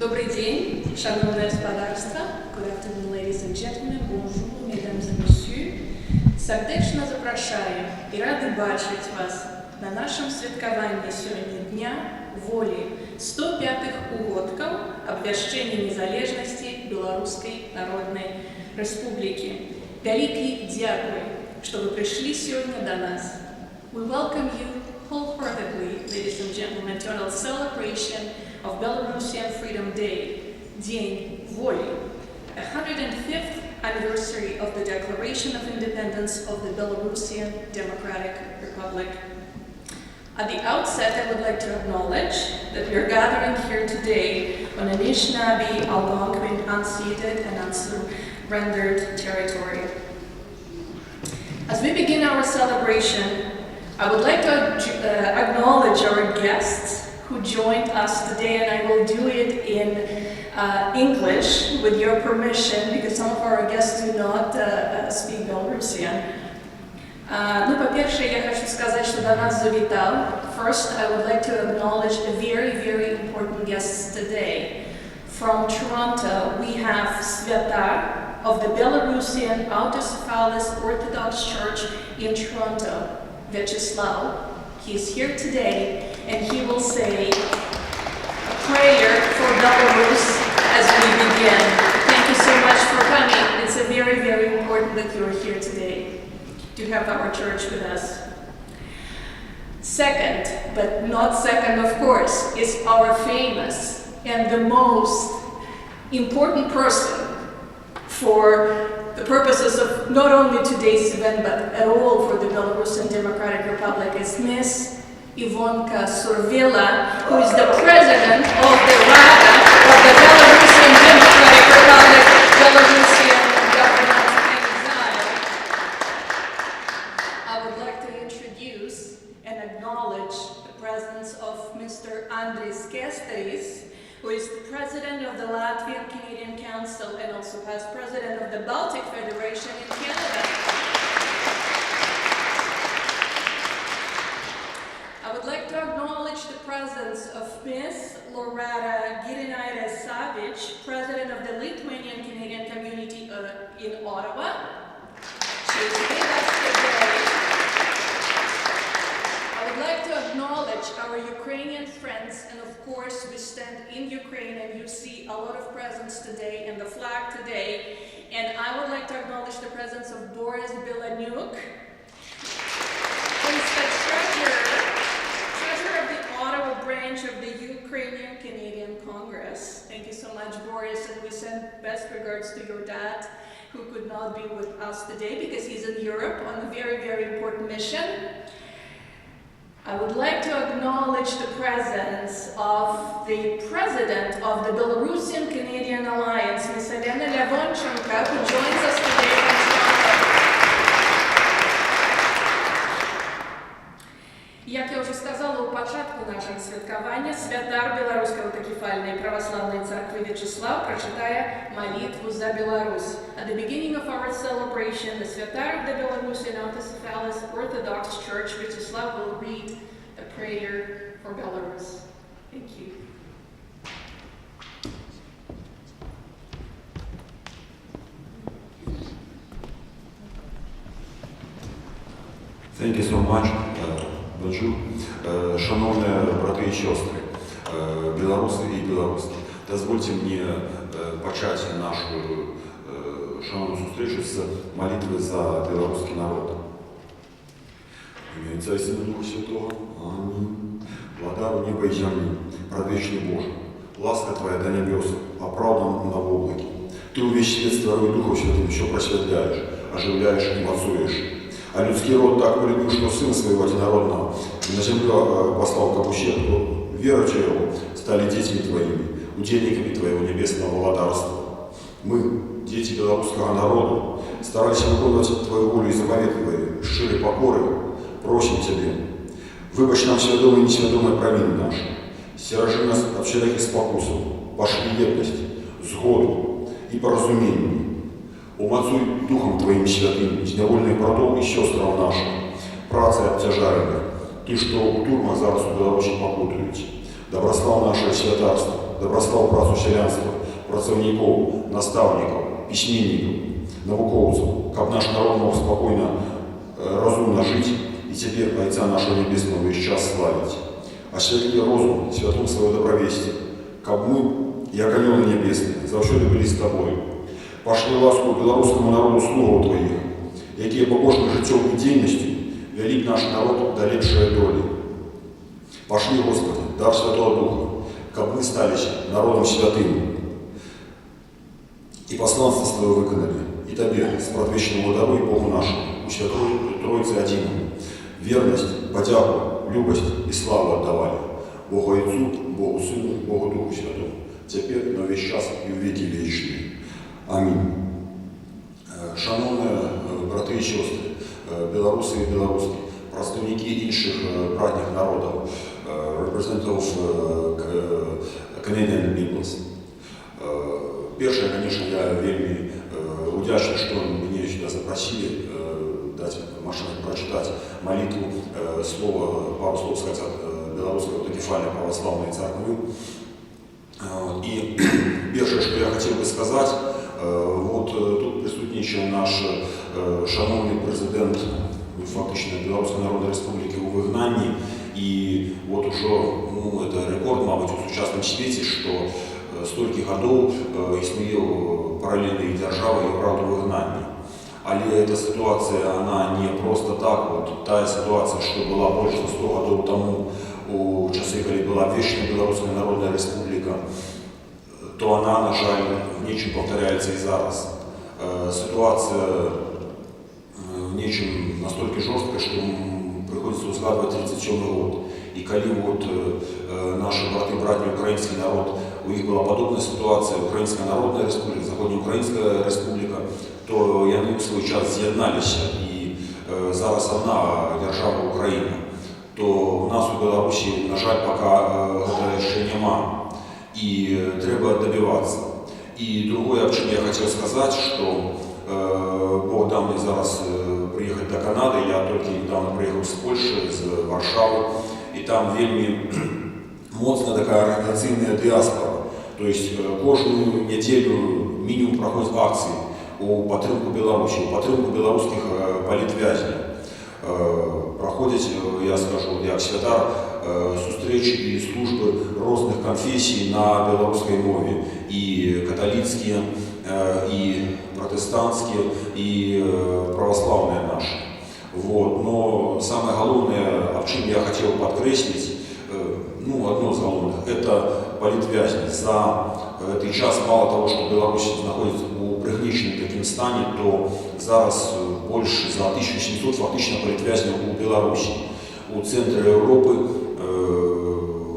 Добрый день, шановное господарство. Good afternoon, ladies and gentlemen. Bonjour, mesdames et messieurs. Сердечно запрошаю і ради бачити вас на нашому святкуванні сьогодні Дня Волі, 105-х угодків обвящення незалежності Білоруської Народної Республіки. Великий дякую, що ви прийшли сьогодні до нас. We welcome you wholeheartedly, ladies and gentlemen, to our celebration of Belarusian Freedom Day, Dzień Волі, 105th anniversary of the Declaration of Independence of the Belarusian Democratic Republic. At the outset, I would like to acknowledge that we are gathering here today on Anishinaabe, Algonquin, unceded and unsurrendered territory. As we begin our celebration, I would like to acknowledge our guests who joined us today, and I will do it in English with your permission, because some of our guests do not speak Belarusian. Ну, по-перше, я хочу сказать, что до нас завітав. First, I would like to acknowledge a very, very important guest today. From Toronto, we have Sviatar of the Belarusian Autocephalous Orthodox Church in Toronto, Vyacheslav. He is here today, and he will say a prayer for Belarus as we begin. Thank you so much for coming. It's a very, very important that you are here today to have our church with us. Second, but not second of course, is our famous and the most important person for the purposes of not only today's event, but at all for the Belarusian Democratic Republic, is Miss Ivonka Survila, who is the president of the Rada of the Belarusian Democratic Republic, Belarusian government in exile. I would like to introduce and acknowledge the presence of Mr. Andris Kesteris, who is the president of the Latvian Canadian Council and also past president of the Baltic Federation in Canada. I would like to acknowledge the presence of Ms. Loreta Girinaitė-Savič, president of the Lithuanian Canadian community in Ottawa. She is with us today. I would like to acknowledge our Ukrainian friends, and of course we stand in Ukraine and you see a lot of presence today and the flag today. And I would like to acknowledge the presence of Boris Bilanyuk, who is the treasurer of the Ottawa branch of the Ukrainian Canadian Congress. Thank you so much, Boris, and we send best regards to your dad, who could not be with us today because he's in Europe on a very, very important mission. I would like to acknowledge the presence of the president of the Belarusian Canadian Alliance, Ms. Elena Levonchenko, who joins us today from Toronto. Як я вже сказала у початку нашого святкування, святар Білоруської автокефальної православної церкви Вячеслав прочитає молитву за Білорусь. At the beginning of our celebration, the святар of the Belarusian Autocephalous Orthodox Church, Vyacheslav, will read a prayer for Belarus. Thank you. Thank you so much. Шановні брати і сестри, білоруси і білоруски, дозвольте мені почати нашу шановну зустрічу з молитви за білоруський народ. В ім'я Отця і Сина і Духа Святого. Амінь. Владару неба і землі, предвечний Боже, ласка Твоя до небес, оправдана на облаке. Ты увесь свет с Твоего Духа Святым все просветляешь, оживляешь и мацуешь. А людский род так полюбил, что Сына Своего Одинородного на землю послал как ущерб. Веруя Его, стали детьми Твоими, удельниками Твоего небесного владарства. Мы, дети белорусского народа, старались выполнить Твою волю и заповеды Твои, с широй покорой, просим Тебе. Выбачь нам свядомые и несвядомые провины наши, стережи нас от всяких спокусов, пошляпности, сгоду и поразумений. Умацуй Духом Твоим святым, зневольный братов и сестрам нашим, працы обтяжаемых, Ты, что у тюрьмах зараз у Беларусі покутують, доброслав наше святарство, добраслаў працу сялянства, працаўнікоў, настаўнікаў, пісьменнікаў, навукоўцаў, каб наш народ мог спакойна, разумна жыць і цяпер Айца нашего Небесного увесь час славіць. Асвятлі розум святым сваё добравесце, каб мы, як анёлы небесныя, заўсёды былі з табою. Пашлі ласку беларускаму народу слугаў тваіх, якія пабожнай жыццёвай дзейнасцю вялі б наш народ да лепшай долі. Пашлі, Господи, дар Святого Духа, каб мы сталіся народам святым. І пасланства сваё выканалі, і Табе, спрадвечнаму даруй Богу нашему, у Святой Троице Адзінаму, вернасць, падзяку, любасць і славу аддавалі Богу Отцу, Богу Сыну, Богу Духу Святому, цяпер на ўвесь час і ў векі вечныя. Амінь. Шановні брати і сестри, білоруси і білоруски, представники інших братніх народів, representatives Canadian peoples. Перше, конечно, я вельми удячный, что меня сюда запросили, дать возможность прочитать молитву, пару слов сказать от Белорусской автокефальной православной церкви. И первое, что я хотел бы сказать, вот тут присутничає наш шановний президент, фактично, Білоруської Народної Республіки у вигнанні. І от уже, це рекорд, мабуть, у сучасному світі, що стільки років існує паралельні держави і правда у вигнанні. Але ця ситуація, вона не просто так. От та ситуація, що була більше 100 років тому, у часи, коли була вічна Білоруська Народна Республіка, то вона, на жаль, в нічим повторяється і зараз. Ситуація в нічим настільки жорстка, що приходиться згадувати 37 год. І коли от наші брати і братні український народ, у них була подобна ситуація, Українська Народна Республіка, Західноукраїнська Республіка, то вони в свій час з'єдналися. І зараз одна держава Україна. То у нас у Білорусі, на жаль, поки це ще нема. И треба добиваться. И другое, о чем я хотел сказать, что Бог дал мне зараз приехать до Канады. Я только недавно приехал с Польши, из Варшавы. И там вельми моцная такая организационная диаспора. То есть каждую неделю минимум проходят акции у підтримку Беларуси, у підтримку белорусских політв'язнів. Проходять, я скажу, як святар, зустрічі і служби різних конфесій на білоруській мові. І католицькі, і протестантські, і православні наші. Вот. Но самое главное, о чем я хотел подкреслить, одно из главных, это политвязни. За этот час мало того, что Беларусь находится у пригніченому таким стані, то зараз більше за 1700 фактично политвязнів у Білорусі. У центрі Європи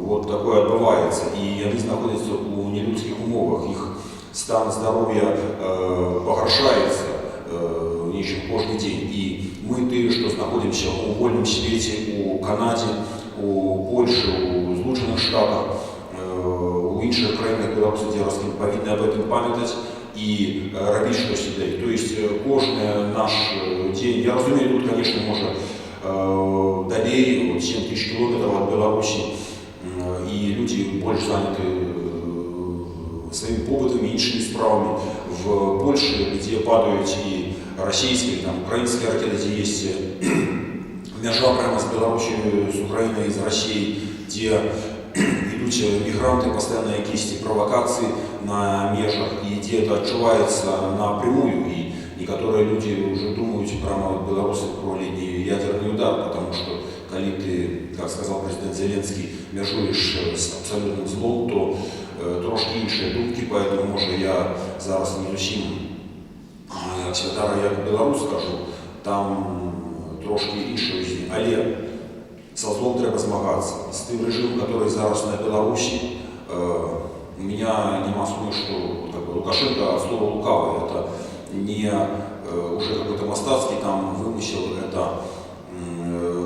вот такое відбувається. І вони знаходяться у нелюдських умовах. Їх стан здоров'я погоршається нічим кожен день. І ми, ті, що знаходимося у вольному світі, у Канаді, у Польщі, у Злучених Штатах, у інших країнах Білорусі, Діарським, повинні об этом пам'ятати і робити щось для них. Тобто кожен наш день, я розумію, тут, звісно, може далее, 7 тысяч километров от Беларуси, и люди больше заняты своими побытами, іншими справами. В Польше, где падают и российские, там, украинские ракеты, где есть межа прямо с Беларусью, с Украиной, из России, где идут мигранты, постоянно какие-то провокации на межах, и где это отчувается напрямую, и некоторые люди уже думают, прямо белорусы про ядерный удар, потому что, когда ты, как сказал президент Зеленский, межуешь с абсолютным злом, то трошки інші думки, поэтому, може, я зараз не зовсім як святара, як білорус скажу, там трошки інші різні. Але со злом треба змагатися. З тим режимом, який зараз на Білорусі, у меня нема сумніву, що Лукашенко от слова лукавый, это не уже какой-то мастацкий там вымысел, это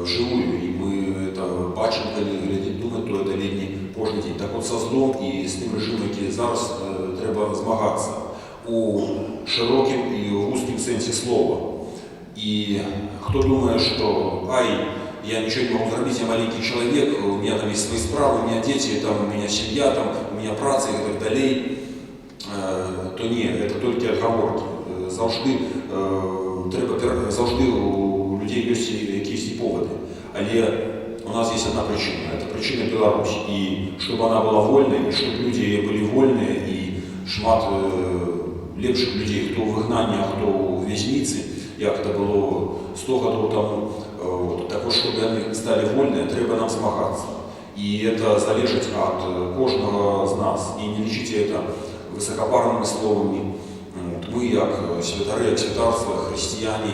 вживую, и мы это бачим, коли думаем, то это летний кожен день. Так от со злом і з тим режимом, який зараз, треба змагатися у широким і вузьким сенсі слова. І хто думає, що я ничего не могу сделать, я маленький человек, у меня там есть свои справы, у меня дети, там, у меня семья, там, у меня праца і так далі, то ні, це тільки відговорки. Завжди у людей є якісь поводи. Але у нас є одна причина. Це причина Білорусь. І щоб вона була вольна, і щоб люди були вольні, і шмат лепших людей, хто у вигнанні, а хто у в'язниці, як це було 100 років тому. Також, щоб вони стали вольні, треба нам змагатися. І це залежить від кожного з нас. І не лічите це високопарними словами. Ми, як святари, як святарства, християни,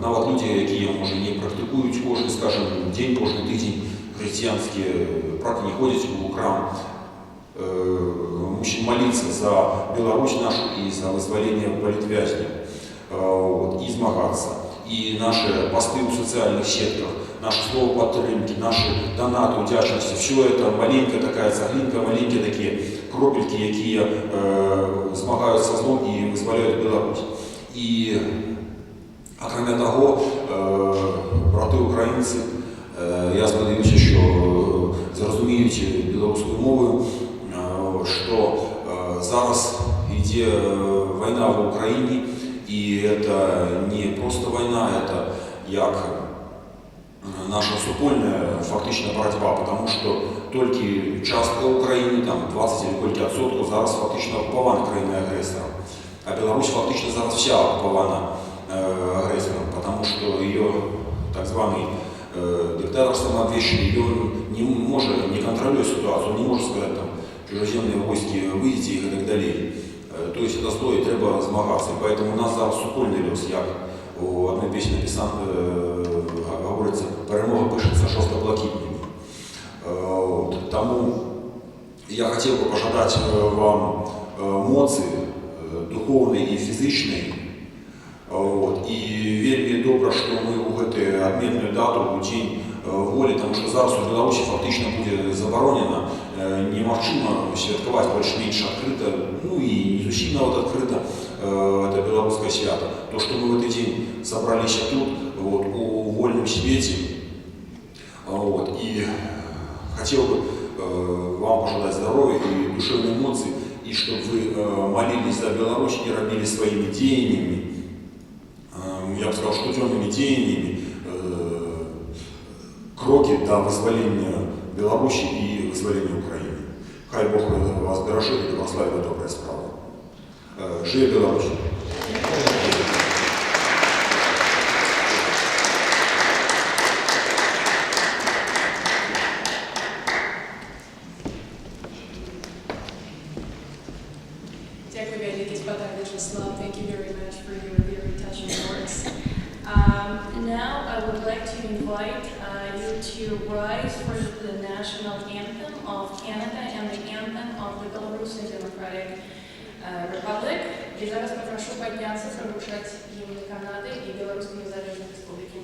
навіть люди, які, може, не практикують кожен, скажімо, день, кожен тиждень християнські, правда, не ходять у храм, мусимо молитися за Білорусь нашу і за визволення політв'язнів, і змагатися. І наші пости у соціальних сетках, наше слово підтримки, наші донати, вдячності, все це маленька така цеглинка, маленькі такі кропельки, які змагаються злом і визволяють Білорусь. І, окрім того, брати українці, я сподіваюся, що зрозуміють білоруською мовою, що зараз йде війна в Україні, і це не просто війна, це як наша супольная фактично боротьба, потому что тільки частка України, там 20 или кілька відсотків, зараз фактично окупована країною-агресором. А Білорусь фактично зараз вся окупована агресором, потому что ее так званий диктаторством обвешенный, он не может, не контролирует ситуацию, он не может сказать, там, чужеземные войски выйдите и так далее. То есть это стоит, треба змагатися. Поэтому у нас зараз супольний льос, як у одной пісні написано, говорится, перемога пишеться жовто-блакитними. Тому я хотів би пожелати вам моці духовної і фізичної. І вельми добре, що ми у цю відмінну дату, у День Волі, тому що зараз у Білорусі фактично буде заборонено, неможливо святкувати більш-менш відкрито, ну і не зовсім відкрито це білоруське свято. То, що ми в цей день зібралися тут, у вольном свете, и хотел бы вам пожелать здоровья и душевной эмоций, и чтобы вы молились за Беларусь и робили своими деяниями, я бы сказал, что темными деяниями, кроки до вызволения Беларуси и вызволения Украины. Хай Бог вас бережет и благословит добрая справа. Живе Беларусь! Thank you very much for your very touching words. Now I would like to invite you to rise for the national anthem of Canada and the anthem of the Belarusian Democratic Republic. И зараз попрошу подняться, слушать гимн Канады и Белорусской Незалежной Республики.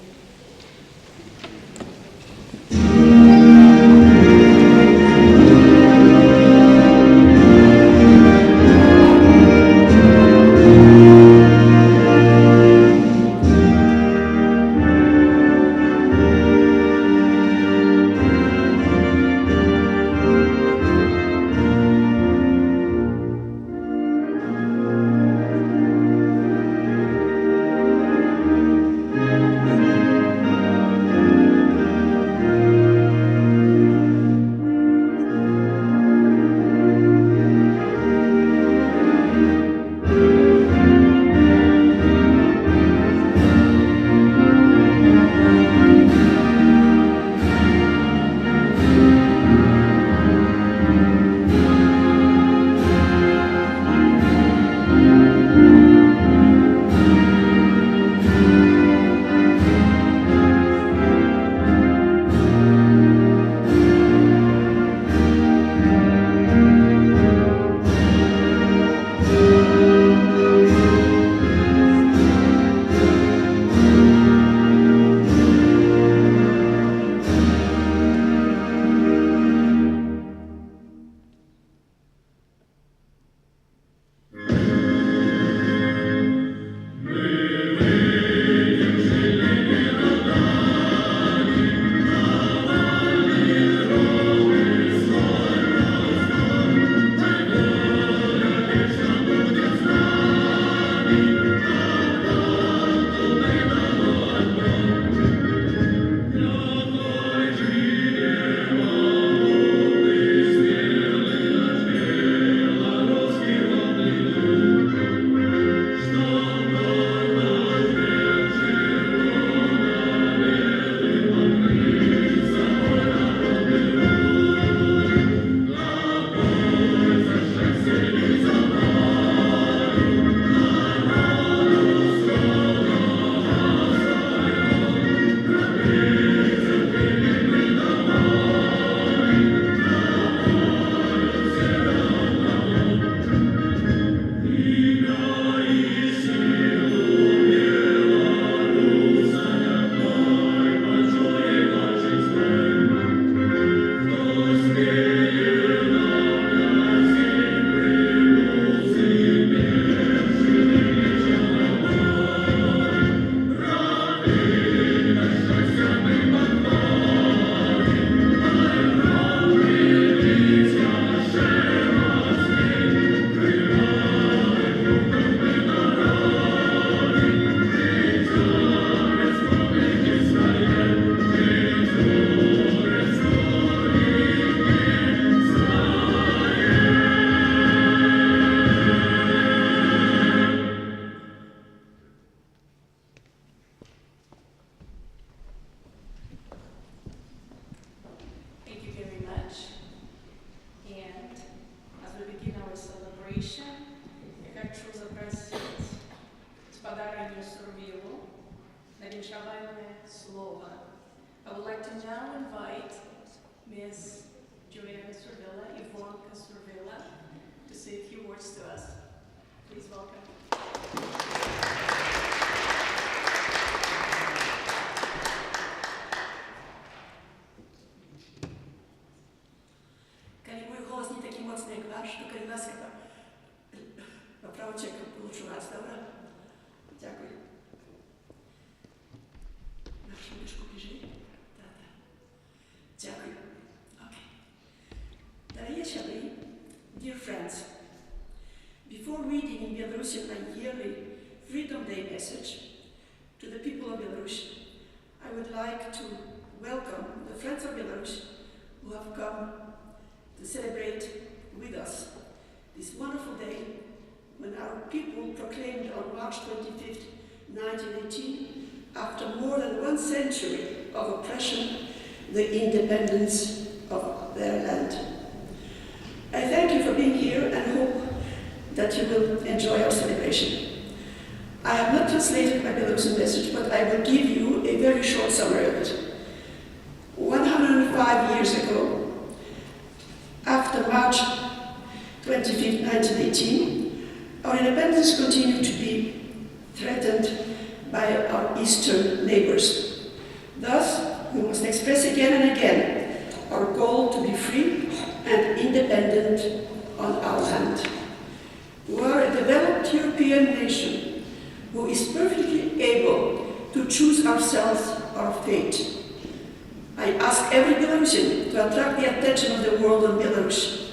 Juliana Survilla, Ivonka Survilla, to say a few words to us. Please welcome. Коли мой голос не такий моцний, як ваш, то, коли ласка, поправочек получу вас, добре? Дякую. Нашу мишку біжи. Так. Дякую. Okay. Дорогие шали, dear friends, before reading in Belarusian my yearly Freedom Day message to the people of Belarus, I would like to welcome the friends of Belarus who have come to celebrate with us this wonderful day when our people proclaimed on March 25th, 1918, after more than 1 century of oppression, the independence of their land. I thank you for being here and hope that you will enjoy our celebration. I have not translated my Belarusian message, but I will give you a very short summary of it. 105 years ago, after March 25, 1918, our independence continued to be threatened by our eastern neighbors. Thus, we must express again and again our goal to be free and independent on our land. We are a developed European nation who is perfectly able to choose ourselves our fate. I ask every Belarusian to attract the attention of the world on Belarus,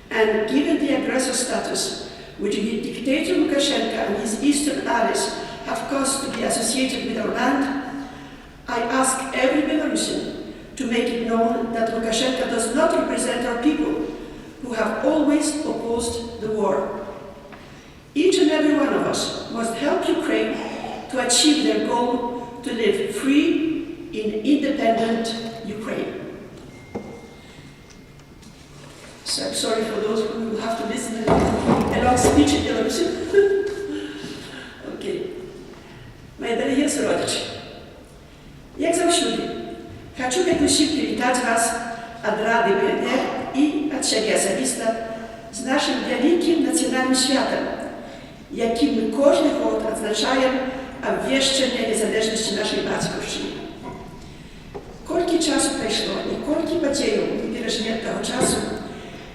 and given the aggressor status which the dictator Lukashenko and his eastern allies have caused to be associated with our land, I ask every Belarusian to make it known that Lukashenko does not represent our people who have always opposed the war. Each and every one of us must help Ukraine to achieve their goal to live free in independent Ukraine. So I'm sorry for those who will have to listen to a long speech in Belarusian. Okay. Мои дорогие сородичи, як завжди, хочу как усім привітати вас від Ради БНР і від себе особисто з нашим великим національним святом, яким ми кожен год відзначаємо обвіщення незалежності нашої батьківщини. Кілька часу пройшло і кілька подій ми пережили того часу,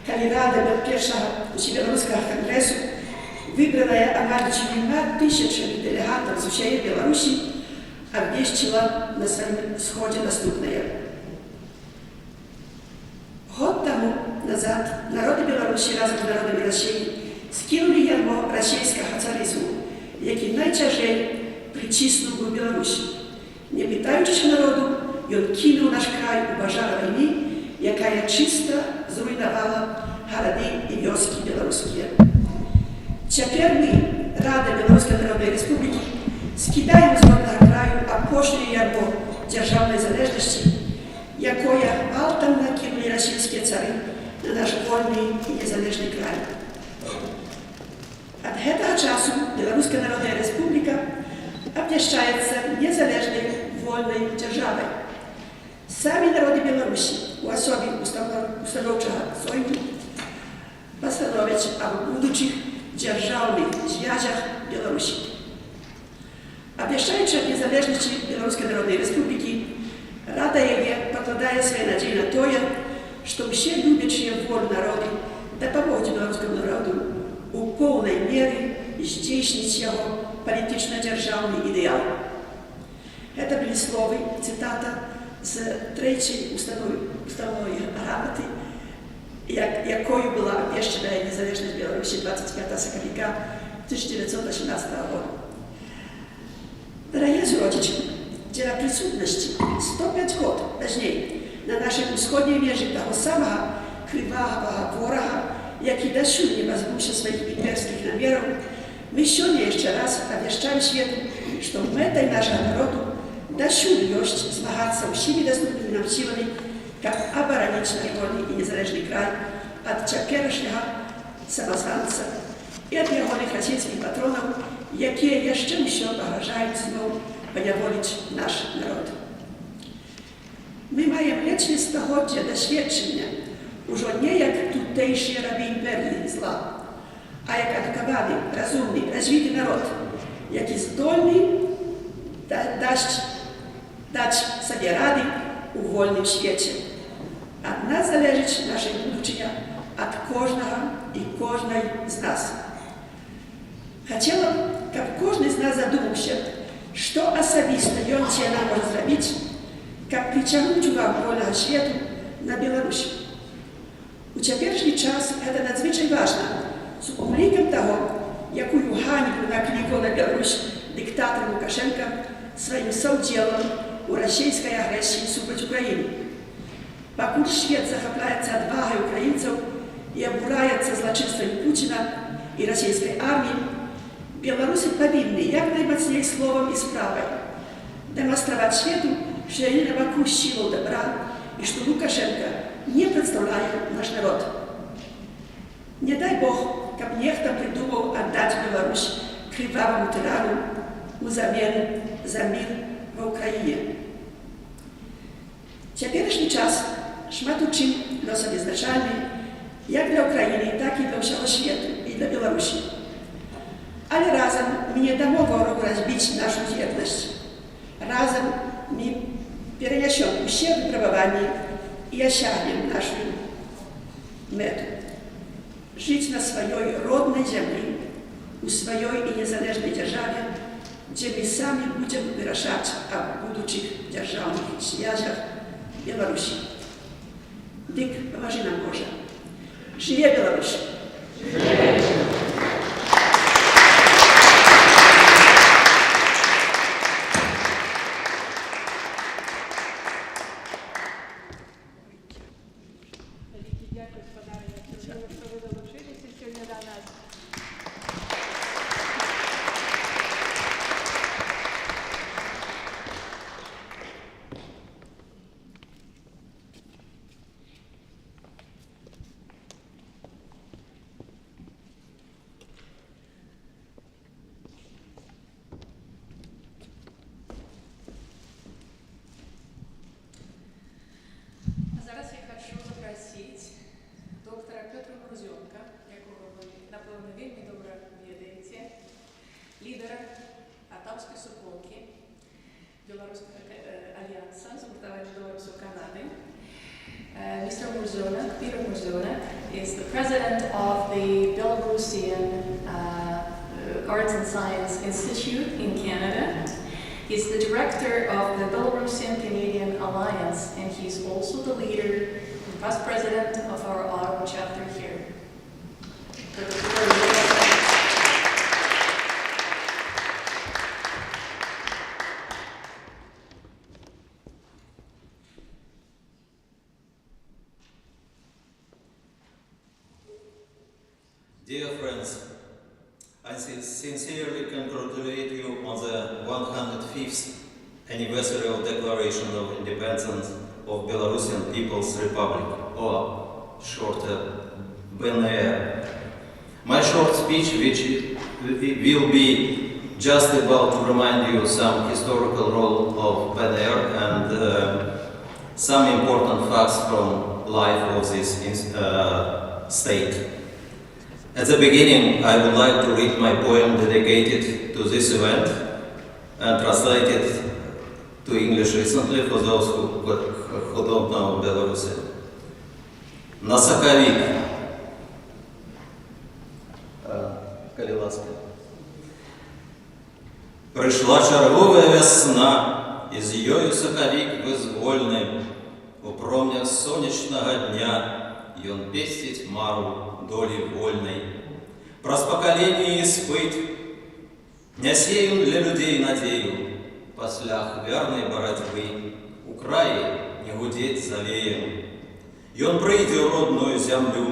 коли Рада першого Всебелорусского конгресу выбранная амаль 4 тысячами делегатов со всей Беларуси, обвещила на своем сходе доступное. Год тому назад народы Беларуси разом с народами России скинули ярмо российского царизму, який найчажей притиснув у Беларусі. Не питаючи народу, він кинув наш край у пожар війни, яка чисто зруйнувала городи і вёски білоруські. Тепер ми, Рада Белорусской Народной Республики, скидаем з родного краю опошнее ярмо державной залежности, якое гвалтом накинули российские цари на наш вольный и незалежный край. От этого часу Белорусская Народная Республика обвещается незалежной вольной державой. Сами народы Беларуси, у особи установчего Союза, постановят о будущих державных связях Беларуси. Обещаючи от незалежности Белорусской Народной Республики, Рада ЕГЭ покладає свої надії на то, що всі люблячі волю народи допоможуть белорусскому народу у повній мірі здійснити його політично-державний ідеал. Це були слова, цитата з третьої уставної грамоти, якою була обвещена незалежність Білорусі 25 сакавіка 1918 року. Дорогие сородичи, дело присутности 105 год поздней на нашей усходней меже того самого кривавого ворога, який досюль не позбувся своих имперских намеров, мы сегодня еще раз обвещаем свету, что метой нашего народу досюль есть змагаться всеми доступными нам силами, как оборонить наш вольный и незалежный край от теперешнего самозванца и от невольных российских патронов, які jeszcze ще погрожають знову поневолить наш народ. Ми маємо лічні стагоддя досвідчення Уже не як tutejші раби імперії зла, а як адукований, розумний, розвитий народ, який здольний дати собі ради у вольному світі. Від нас залежить наше будучення від кожного і кожної з нас. Хотіла б, щоб кожен з нас задумався, що особисто він може зробити, щоб притягнути увагу вольного світу на Білорусь. У теперішній час це надзвичай важливо, з обліком того, яку ганьбу накликав на Білорусь диктатор Лукашенко своїм совділом у російській агресії супроти України. Поки світ захопляється відвагою українців і обурається злочинством Путіна і російської армії, білоруси повинні якнаймоцніше словом і справою демонструвати світу, що вони на боку силу добра і що Лукашенко не представляє наш народ. Не дай Бог, щоб ніхто придумав віддати Білорусь кривавому тирану у замін за мир в Україні. Теперішній час шмат у чим носить визначальний як для України, так і для всього світу, і для Білорусі. Але разом ми не дамо ворогу розбити нашу єдність. Разом ми перенесемо усі випробування і осягнемо нашу мету. Жить на своей родной земле, у своей и незалежной державе, где мы сами будем вырашать о будущих державных связях Беларуси. Дик, поможи нам, Боже. Живе Беларусь! лідера Атавської суполки Білоруського альянсу з гуртування білорусів Канади. Mr. Murzonak, Peter Murzonak, is the president of the Belarusian Arts and Science Institute in Canada. He's the director of the Belarusian-Canadian Alliance, and he's also the leader and past president of our Ottawa chapter here. Dear friends, I sincerely congratulate you on the 105th anniversary of Declaration of Independence of Belarusian People's Republic, or shorter, BNR. My short speech, which will be just about to remind you some historical role of BNR and some important facts from life of this state. At the beginning, I would like to read my poem dedicated to this event and translate it to English recently for those who don't know Belarusian. На Соковик. Коли ласка. Прийшла чергова весна, і з її соковик визвольний. У промнях сонячного дня ён пестить мару долі вольной. Праз поколение испыт, нясе ён для людей надею, паслях верной боротьбы, у краі не гудеть завеем. Ён прыйдзе ў родную зямлю,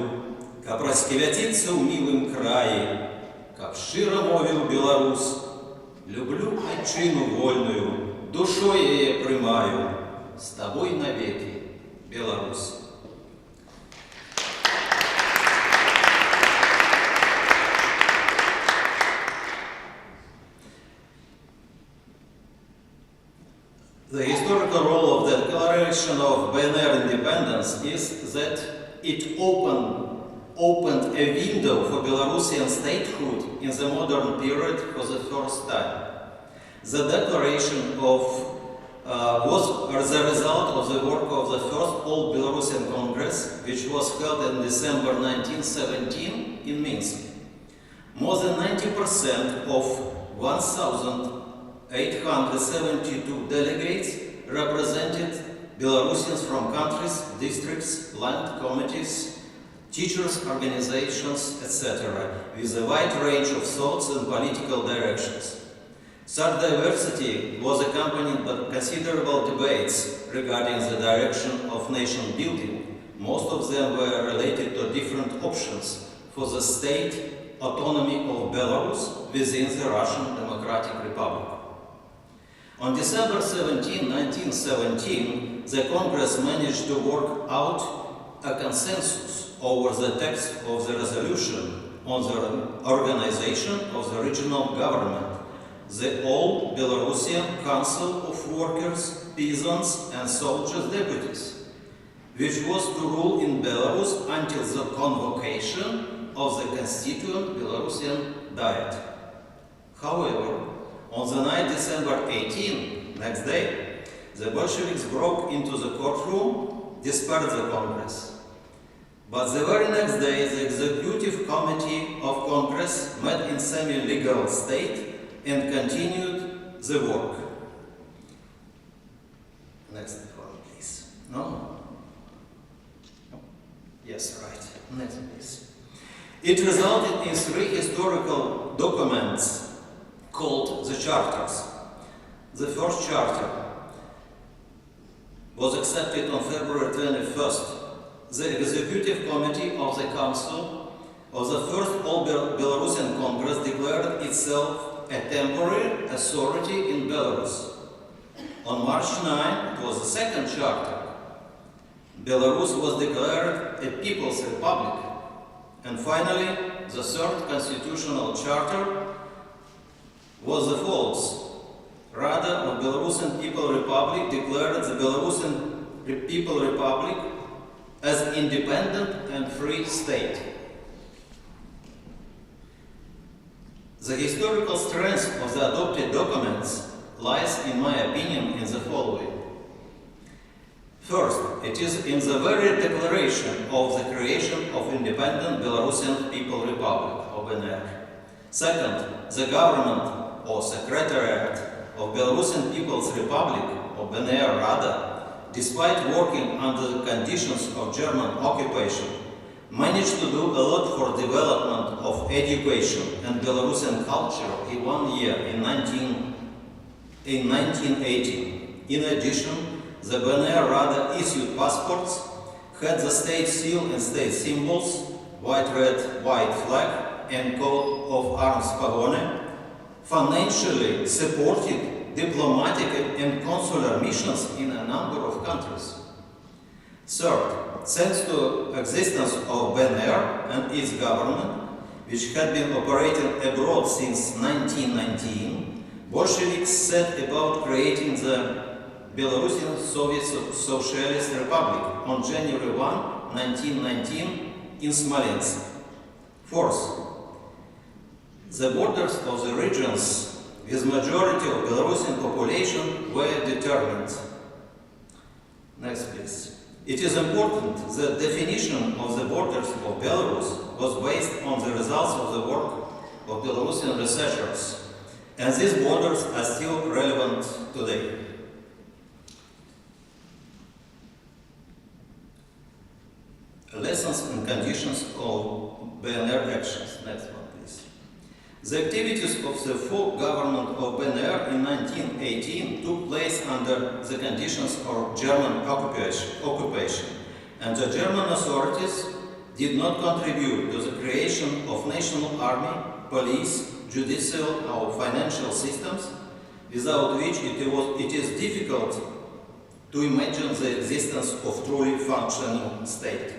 каб расквяціцца ў мілым краі, каб шчыра мовіў беларус, люблю айчыну вольную, душой яе прымаю, з табой навеки, Беларусь. The historical role of the Declaration of BNR independence is that it opened a window for Belarusian statehood in the modern period for the first time. The declaration was the result of the work of the first All-Belarusian Congress, which was held in December 1917 in Minsk. More than 90% of 1,872 delegates represented Belarusians from countries, districts, land committees, teachers' organizations, etc., with a wide range of thoughts and political directions. Such diversity was accompanied by considerable debates regarding the direction of nation building. Most of them were related to different options for the state autonomy of Belarus within the Russian Democratic Republic. On December 17, 1917, the Congress managed to work out a consensus over the text of the resolution on the organization of the regional government, the All-Belarusian Council of Workers, Peasants and Soldiers Deputies, which was to rule in Belarus until the convocation of the Constituent Belarusian Diet. However, on the night December 18, next day, the Bolsheviks broke into the courtroom, dispersed the Congress. But the very next day, the Executive Committee of Congress met in semi-legal state and continued the work. Next one, please. No? Yes, right. Next, please. It resulted in 3 historical documents called the Charters. The first charter was accepted on February 21st. The Executive Committee of the Council of the First All-Belarusian Congress declared itself a temporary authority in Belarus. On March 9, it was the second charter. Belarus was declared a People's Republic. And finally, the third constitutional charter was the follows. Rada of Belarusian People Republic declared the Belarusian People Republic as independent and free state. The historical strength of the adopted documents lies, in my opinion, in the following. First, it is in the very declaration of the creation of independent Belarusian People Republic, (OBNR). Second, the government or Secretariat of Belarusian People's Republic, (OBNR Rada), despite working under the conditions of German occupation, managed to do a lot for development of education and Belarusian culture in 1 year, in 1918. In addition, the BNR Rada issued passports, had the state seal and state symbols, white, red, white flag, and coat of arms pagone, financially supported diplomatic and consular missions in a number of countries. Third, thanks to existence of BNR and its government, which had been operating abroad since 1919, Bolsheviks set about creating the Belarusian Soviet Socialist Republic on January 1, 1919 in Smolensk. Fourth, the borders of the regions with majority of Belarusian population were determined. Next, please. It is important that definition of the borders of Belarus was based on the results of the work of Belarusian researchers, and these borders are still relevant today. Lessons and conditions of BNR actions. Next one, please. The activities of the full government of BNR in 1918 took place under the conditions of German occupation, and the German authorities did not contribute to the creation of national army, police, judicial or financial systems, without which it is difficult to imagine the existence of truly functioning state.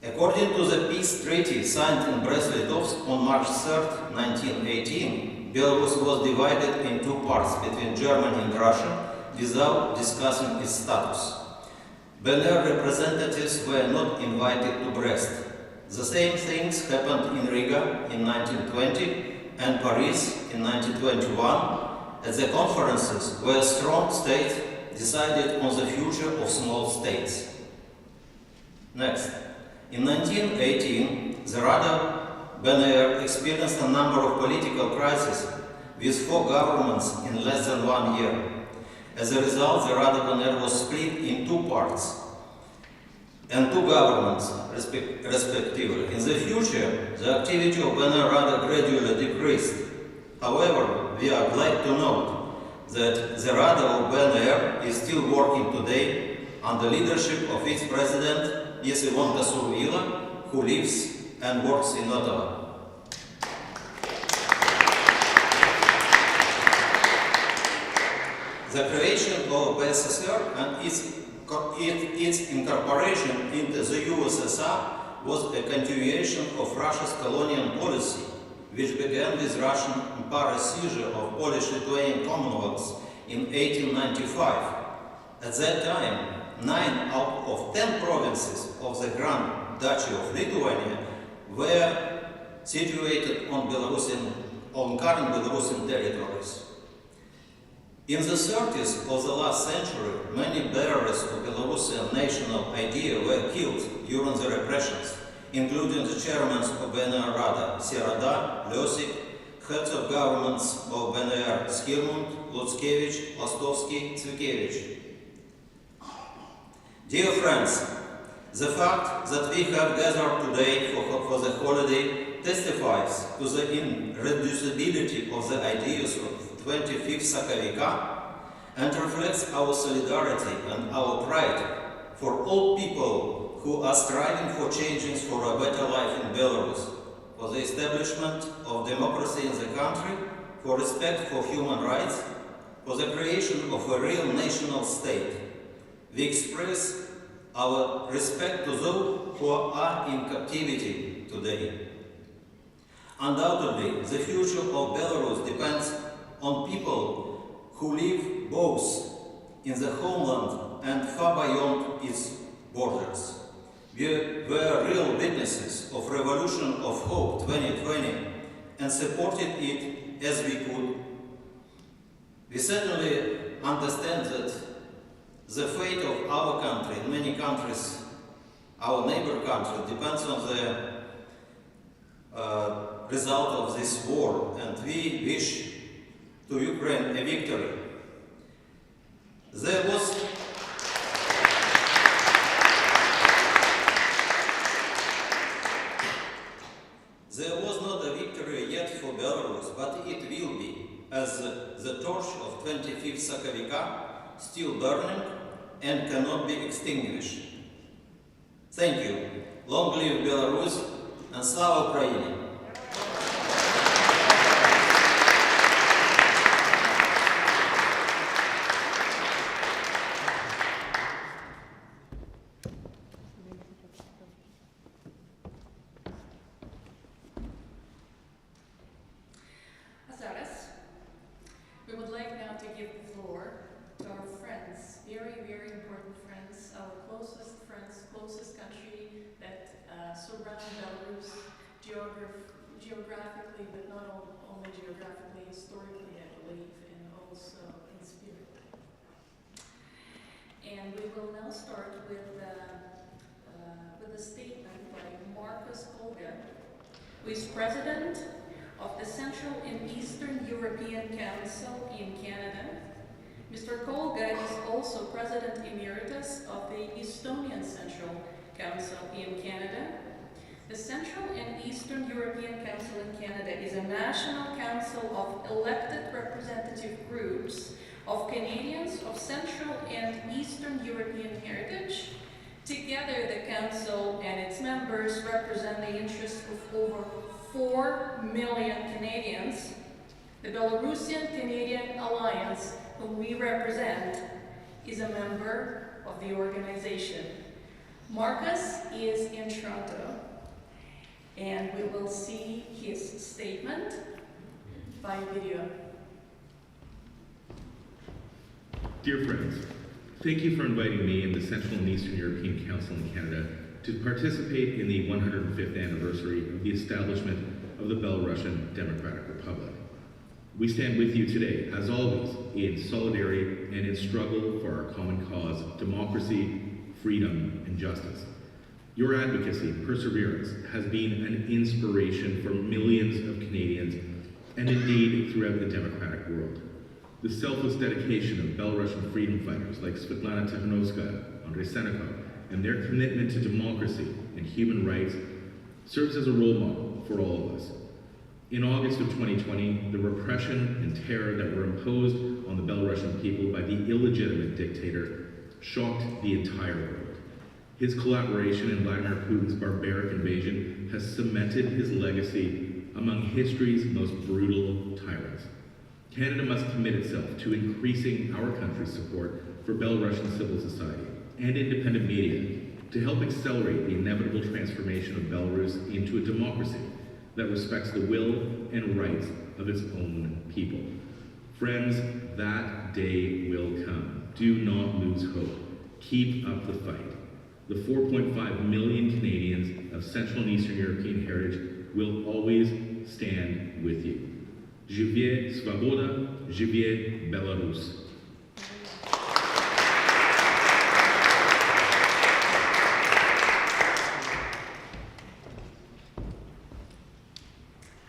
According to the peace treaty signed in Brest-Litovsk on March 3, 1918, Belarus was divided in 2 parts between Germany and Russia without discussing its status. BNR representatives were not invited to Brest. The same things happened in Riga in 1920 and Paris in 1921 at the conferences where strong states decided on the future of small states. Next, in 1918, the Rada BNR experienced a number of political crises with 4 governments in less than 1 year. As a result, the Rada BNR was split in 2 parts and 2 governments, respectively. In the future, the activity of BNR Rada gradually decreased. However, we are glad to note that the Rada of BNR is still working today under leadership of its president, Jesivonta Survila, who lives and works in Ottawa. The creation of BSSR and its incorporation into the USSR was a continuation of Russia's colonial policy, which began with Russian empire seizure of Polish-Lithuanian Commonwealth in 1895. At that time, 9 out of 10 provinces of the Grand Duchy of Lithuania were situated on current Belarusian territories. In the 30s of the last century, many bearers of Belarusian national idea were killed during the repressions, including the chairmen of BNR Rada, Serada, Losik, heads of governments of BNR, Skirmund, Lutzkevich, Lastovsky, Cvikevich. Dear friends, the fact that we have gathered today for the holiday testifies to the irreducibility of the ideas of 25th Sakavika and reflects our solidarity and our pride for all people who are striving for changes for a better life in Belarus, for the establishment of democracy in the country, for respect for human rights, for the creation of a real national state. We express our respect to those who are in captivity today. Undoubtedly, the future of Belarus depends on people who live both in the homeland and far beyond its borders. We were real witnesses of Revolution of Hope 2020 and supported it as we could. We certainly understand that the fate of our country and many countries, our neighbor countries, depends on the result of this war, and we wish to Ukraine a victory. There was not a victory yet for Belarus, but it will be, as the torch of 25th Sakavika still burning and cannot be extinguished. Thank you. Long live Belarus and Slava Ukraini! We would like now to give the floor to our friends, very, very important friends, our closest friends, closest country that surround Belarus geographically, but not only geographically, historically, I believe, and also in spirit. And we will now start with a statement by Marcus Kolga, who is president of the Central and Eastern European Council in Canada. Mr. Kolga is also President Emeritus of the Estonian Central Council in Canada. The Central and Eastern European Council in Canada is a national council of elected representative groups of Canadians of Central and Eastern European heritage. Together, the council and its members represent the interests of over 4 million Canadians. The Belarusian-Canadian Alliance, whom we represent, is a member of the organization. Marcus is in Toronto, and we will see his statement by video. Dear friends, Thank you for inviting me and the Central and Eastern European Council in Canada to participate in the 105th anniversary of the establishment of the Belarusian Democratic Republic. We stand with you today, as always, in solidarity and in struggle for our common cause, democracy, freedom, and justice. Your advocacy and perseverance has been an inspiration for millions of Canadians and indeed throughout the democratic world. The selfless dedication of Belarusian freedom fighters like Svetlana Tikhanovskaya, Andrei Senikov, and their commitment to democracy and human rights serves as a role model for all of us. In August of 2020, the repression and terror that were imposed on the Belarusian people by the illegitimate dictator shocked the entire world. His collaboration in Vladimir Putin's barbaric invasion has cemented his legacy among history's most brutal tyrants. Canada must commit itself to increasing our country's support for Belarusian civil society and independent media to help accelerate the inevitable transformation of Belarus into a democracy that respects the will and rights of its own people. Friends, that day will come. Do not lose hope. Keep up the fight. The 4.5 million Canadians of Central and Eastern European heritage will always stand with you. Żyje Svoboda, żyje Belarus.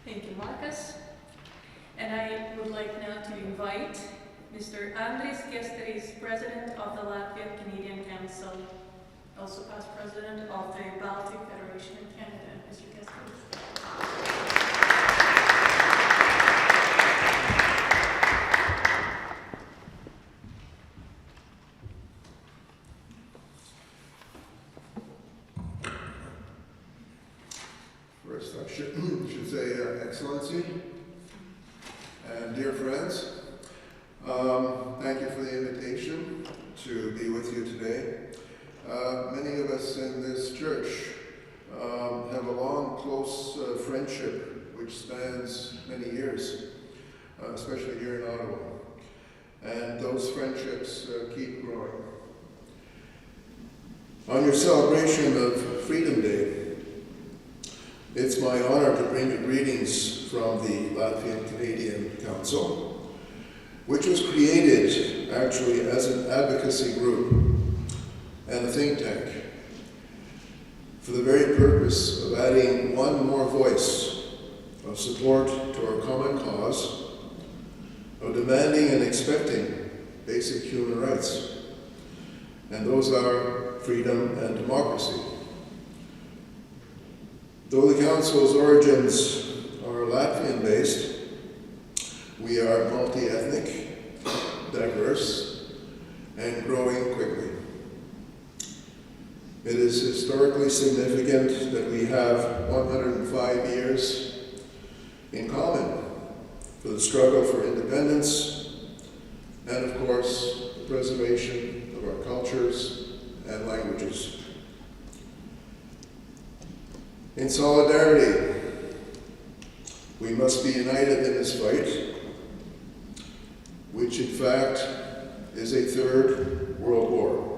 Thank you, Marcus. And I would like now to invite Mr. Andris Kesteris, President of the Latvian-Canadian Council, also past President of the Baltic Federation in Canada. Mr. Kesteris. First, I should say Excellency and dear friends, thank you for the invitation to be with you today. Many of us in this church have a long, close friendship which spans many years, especially here in Ottawa. And those friendships keep growing. On your celebration of Freedom Day, it's my honor to bring you greetings from the Latvian-Canadian Council, which was created actually as an advocacy group and a think tank for the very purpose of adding one more voice of support to our common cause, of demanding and expecting basic human rights. And those are freedom and democracy. Though the Council's origins are Latvian-based, we are multi-ethnic, diverse, and growing quickly. It is historically significant that we have 105 years in common for the struggle for independence and, of course, the preservation of our cultures and languages. In solidarity, we must be united in this fight, which in fact is a third world war.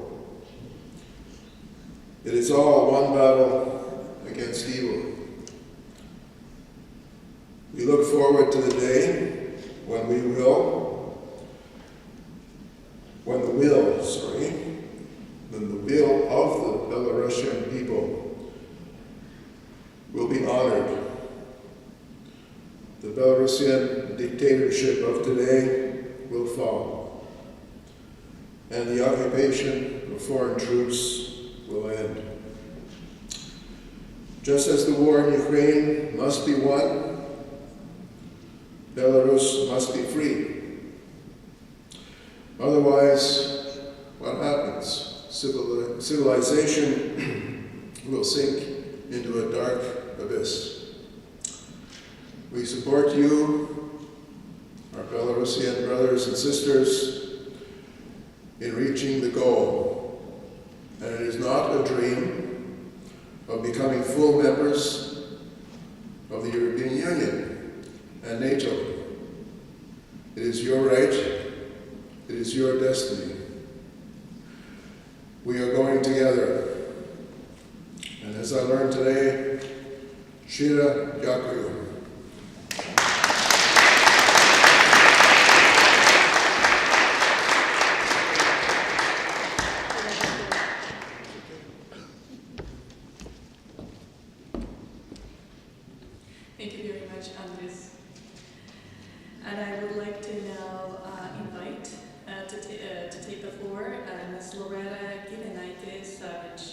It is all one battle against evil. We look forward to the day when the will of the Belarusian people will be honored. The Belarusian dictatorship of today will fall, and the occupation of foreign troops will end. Just as the war in Ukraine must be won, Belarus must be free. Otherwise, what happens? Civilization will sink into a dark abyss. We support you, our Belarusian brothers and sisters, in reaching the goal. And it is not a dream of becoming full members of the European Union and NATO. It is your right, it is your destiny. we are going together. And as I learned today, Shira Dyakuyu. Thank you very much, Andres. And I would like to now invite to take the floor Ms. Loretta Gidenaitė-Savage,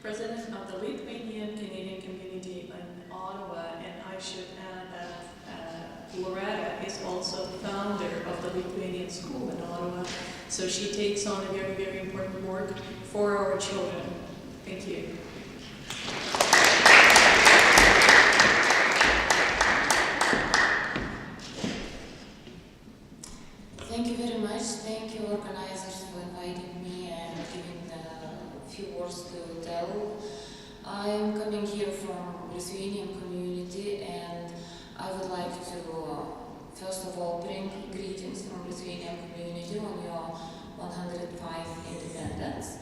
President of the Lithuanian Canadian Community in Ottawa, and I should add that Loretta is also the founder of the Lithuanian School in Ottawa, so she takes on a very, very important work for our children. Thank you. Thank you very much. Thank you, organizers, for inviting me and giving a few words to tell. I am coming here from Lithuanian community, and I would like to, first of all, bring greetings from Lithuanian community on your 105 independence,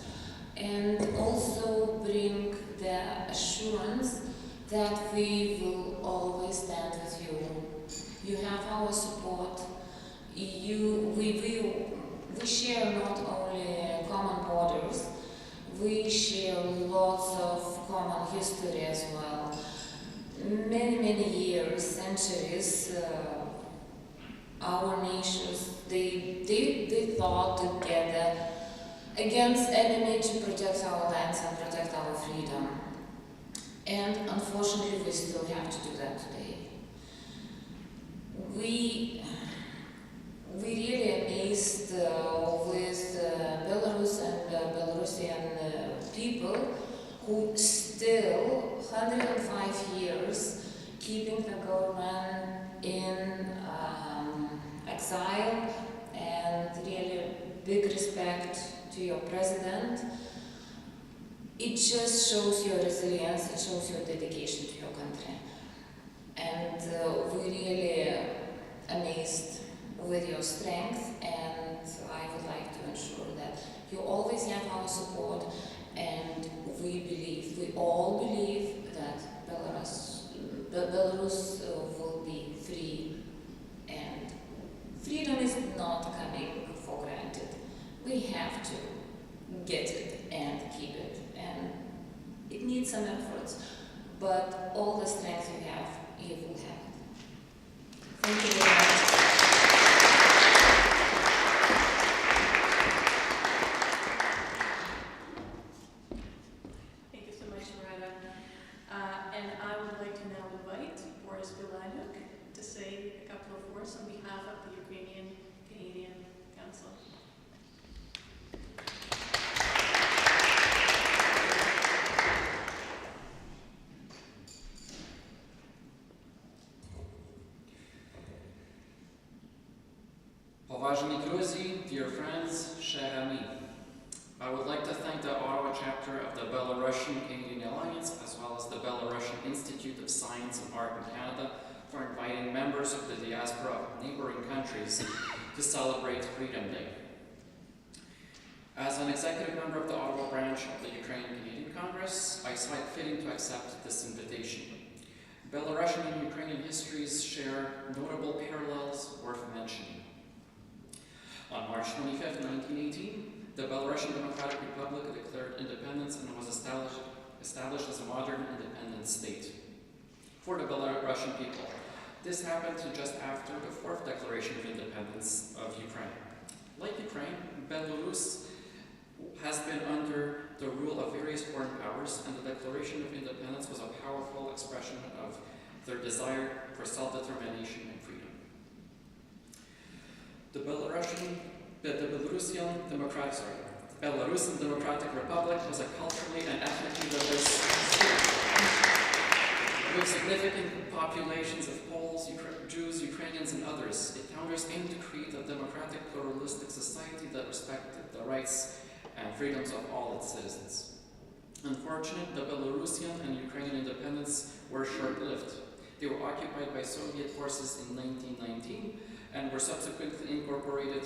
and also bring the assurance that we will always stand with you. You have our support. We share not only common borders, we share lots of common history as well. Many years, centuries, our nations, they fought together against enemy to protect our lands and protect our freedom. And unfortunately, we still have to do that today. We really amazed with Belarus and Belarusian people who still, 105 years, keeping the government in exile, and really big respect to your president. It just shows your resilience, it shows your dedication to your country. And we really amazed with your strength, and I would like to ensure that you always have our support, and we all believe that Belarus will be free, and freedom is not coming for granted. We have to get it and keep it, and it needs some efforts, but all the strength you have, you will have it. Thank you very much. On behalf of the Ukrainian Canadian Council. Поважні друзі, dear friends, cher ami. I would like to thank the Ottawa chapter of the Belarusian Canadian Alliance, as well as the Belarusian Institute of Science and Art in Canada, for inviting members of the diaspora of neighboring countries to celebrate Freedom Day. As an executive member of the Ottawa branch of the Ukrainian Canadian Congress, I saw it fitting to accept this invitation. Belarusian and Ukrainian histories share notable parallels worth mentioning. On March 25, 1918, the Belarusian Democratic Republic declared independence and was established as a modern independent state. For the Belarusian people, this happened just after the fourth declaration of independence of Ukraine. Like Ukraine, Belarus has been under the rule of various foreign powers, and the Declaration of Independence was a powerful expression of their desire for self-determination and freedom. The Belarusian Democratic Republic was a culturally and ethnically diverse state with significant populations of Poles, Jews, Ukrainians, and others. Its founders aimed to create a democratic, pluralistic society that respected the rights and freedoms of all its citizens. Unfortunately, the Belarusian and Ukrainian independence were short-lived. They were occupied by Soviet forces in 1919 and were subsequently incorporated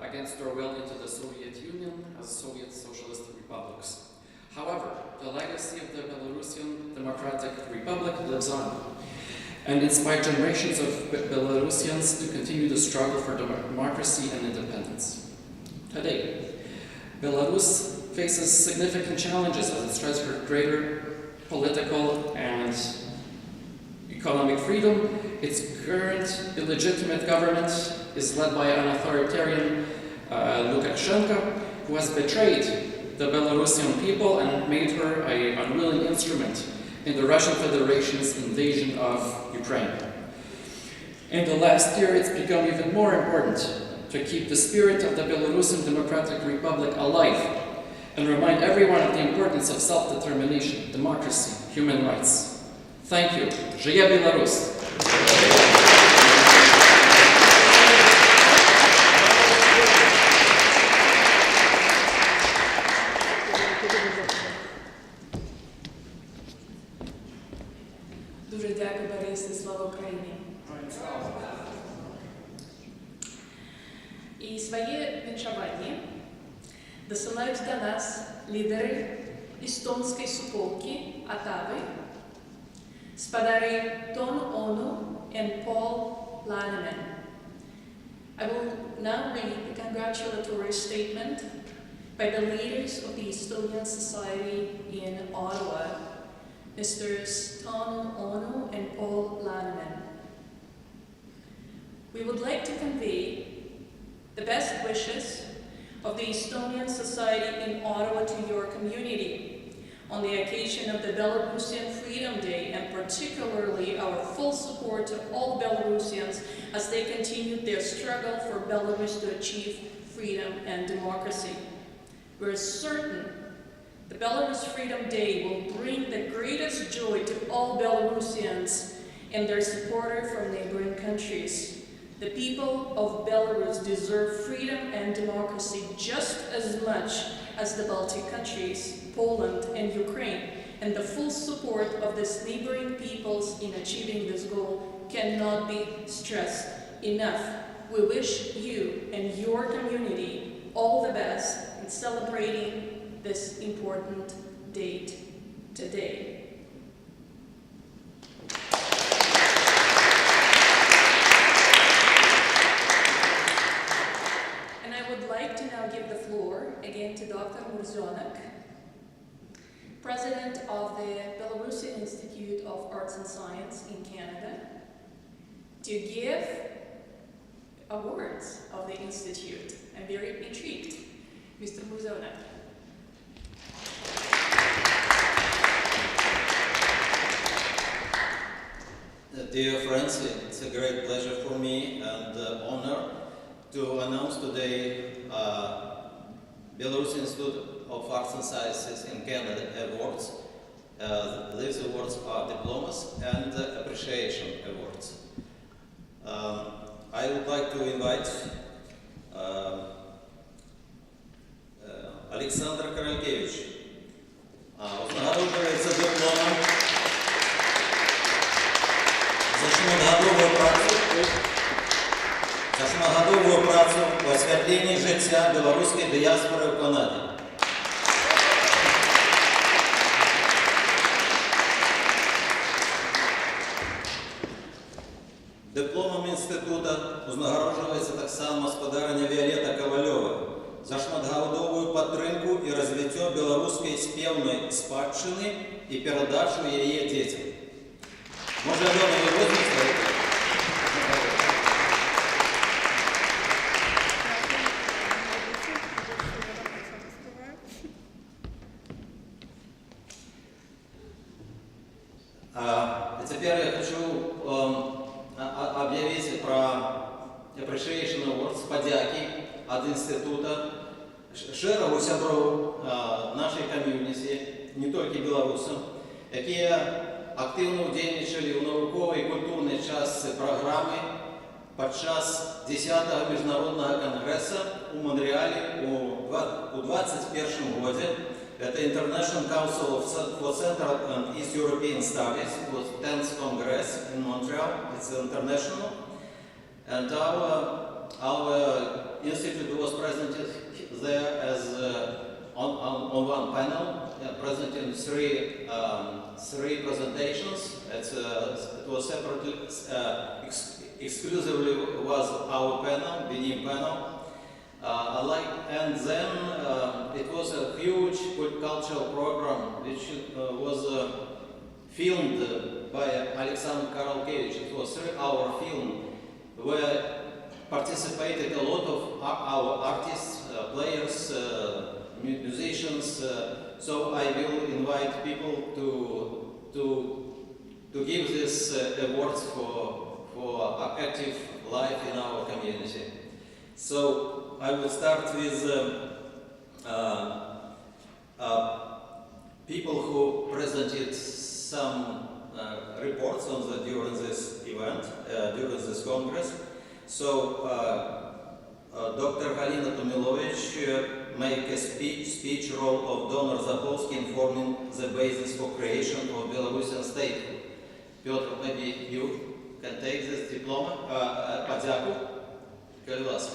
against their will into the Soviet Union as Soviet Socialist republics. However, the legacy of the Belarusian Democratic Republic lives on and inspired generations of Belarusians to continue the struggle for democracy and independence. Today, Belarus faces significant challenges as it strives for greater political and economic freedom. Its current illegitimate government is led by an authoritarian Lukashenko, who has betrayed the Belarusian people and made her an unwilling instrument in the Russian Federation's invasion of Ukraine. In the last year, it's become even more important to keep the spirit of the Belarusian Democratic Republic alive and remind everyone of the importance of self-determination, democracy, human rights. Thank you. Żyje Belarus! Дуже дякую, Борисе, слава Україні. І своє вінчування досилають до нас лідери естонської суполки Атави, спадари Тон Ону and Paul Laneman. I will now read the congratulatory statement by the leaders of the Estonian Society in Ottawa, Mr. Ton Onu and Paul Laneman. We would like to convey the best wishes of the Estonian Society in Ottawa to your community on the occasion of the Belarusian Freedom Day, and particularly our full support to all Belarusians as they continue their struggle for Belarus to achieve freedom and democracy. We're certain the Belarus Freedom Day will bring the greatest joy to all Belarusians and their supporters from neighboring countries. The people of Belarus deserve freedom and democracy just as much as the Baltic countries, Poland and Ukraine, and the full support of these neighboring peoples in achieving this goal cannot be stressed enough. We wish you and your community all the best in celebrating this important date today. And I would like to now give the floor again to Dr. Murzonak, President of the Belarusian Institute of Arts and Science in Canada, to give awards of the Institute. I'm very intrigued. Mr. Murzonak. Dear friends, it's a great pleasure for me and honor to announce today Belarus Institute of Arts and Sciences in Canada awards. These awards are diplomas and appreciation awards. I would like to invite Alexander Karalkevich. Нагороджується дипломом за шматгодову працю у освятленні життя білоруської діаспори в Канаді. Дипломом інституту узнагароджується так само господариня Віолетта Ковальова за шматгодову підтримку і розвиття білоруської співної спадщини і передачу її дітям. Може, Альона, ви возьмете? Теперь я хочу объявить про Appreciation Awards, подяки от института шерагу сябров нашей комьюнити, не только белорусам, які активно удзельнічали ў навуковай і культурнай частцы праграмы падчас 10-го міжнароднага кангрэса ў Монреалі у 2021 годзе. Это International Council for Central and East European Studies. It was 10th Congress in Montreal. It's international. And our our institute was presented there as on one panel, presenting three presentations. It was separately, exclusively was our panel, Dzień panel. And then it was a huge cultural program which was filmed by Alexander Karolkiewicz. It was a 3-hour film where participated a lot of our artists, players, musicians. So I will invite people to give this awards for active life in our community. So I will start with people who presented some reports during this event, during this congress. So Dr. Halina Tomilovich made a speech role of Donor Zapolsky informing the basis for creation of Belarusian statehood. Piotr, maybe you can take this diploma, подяку. Very last.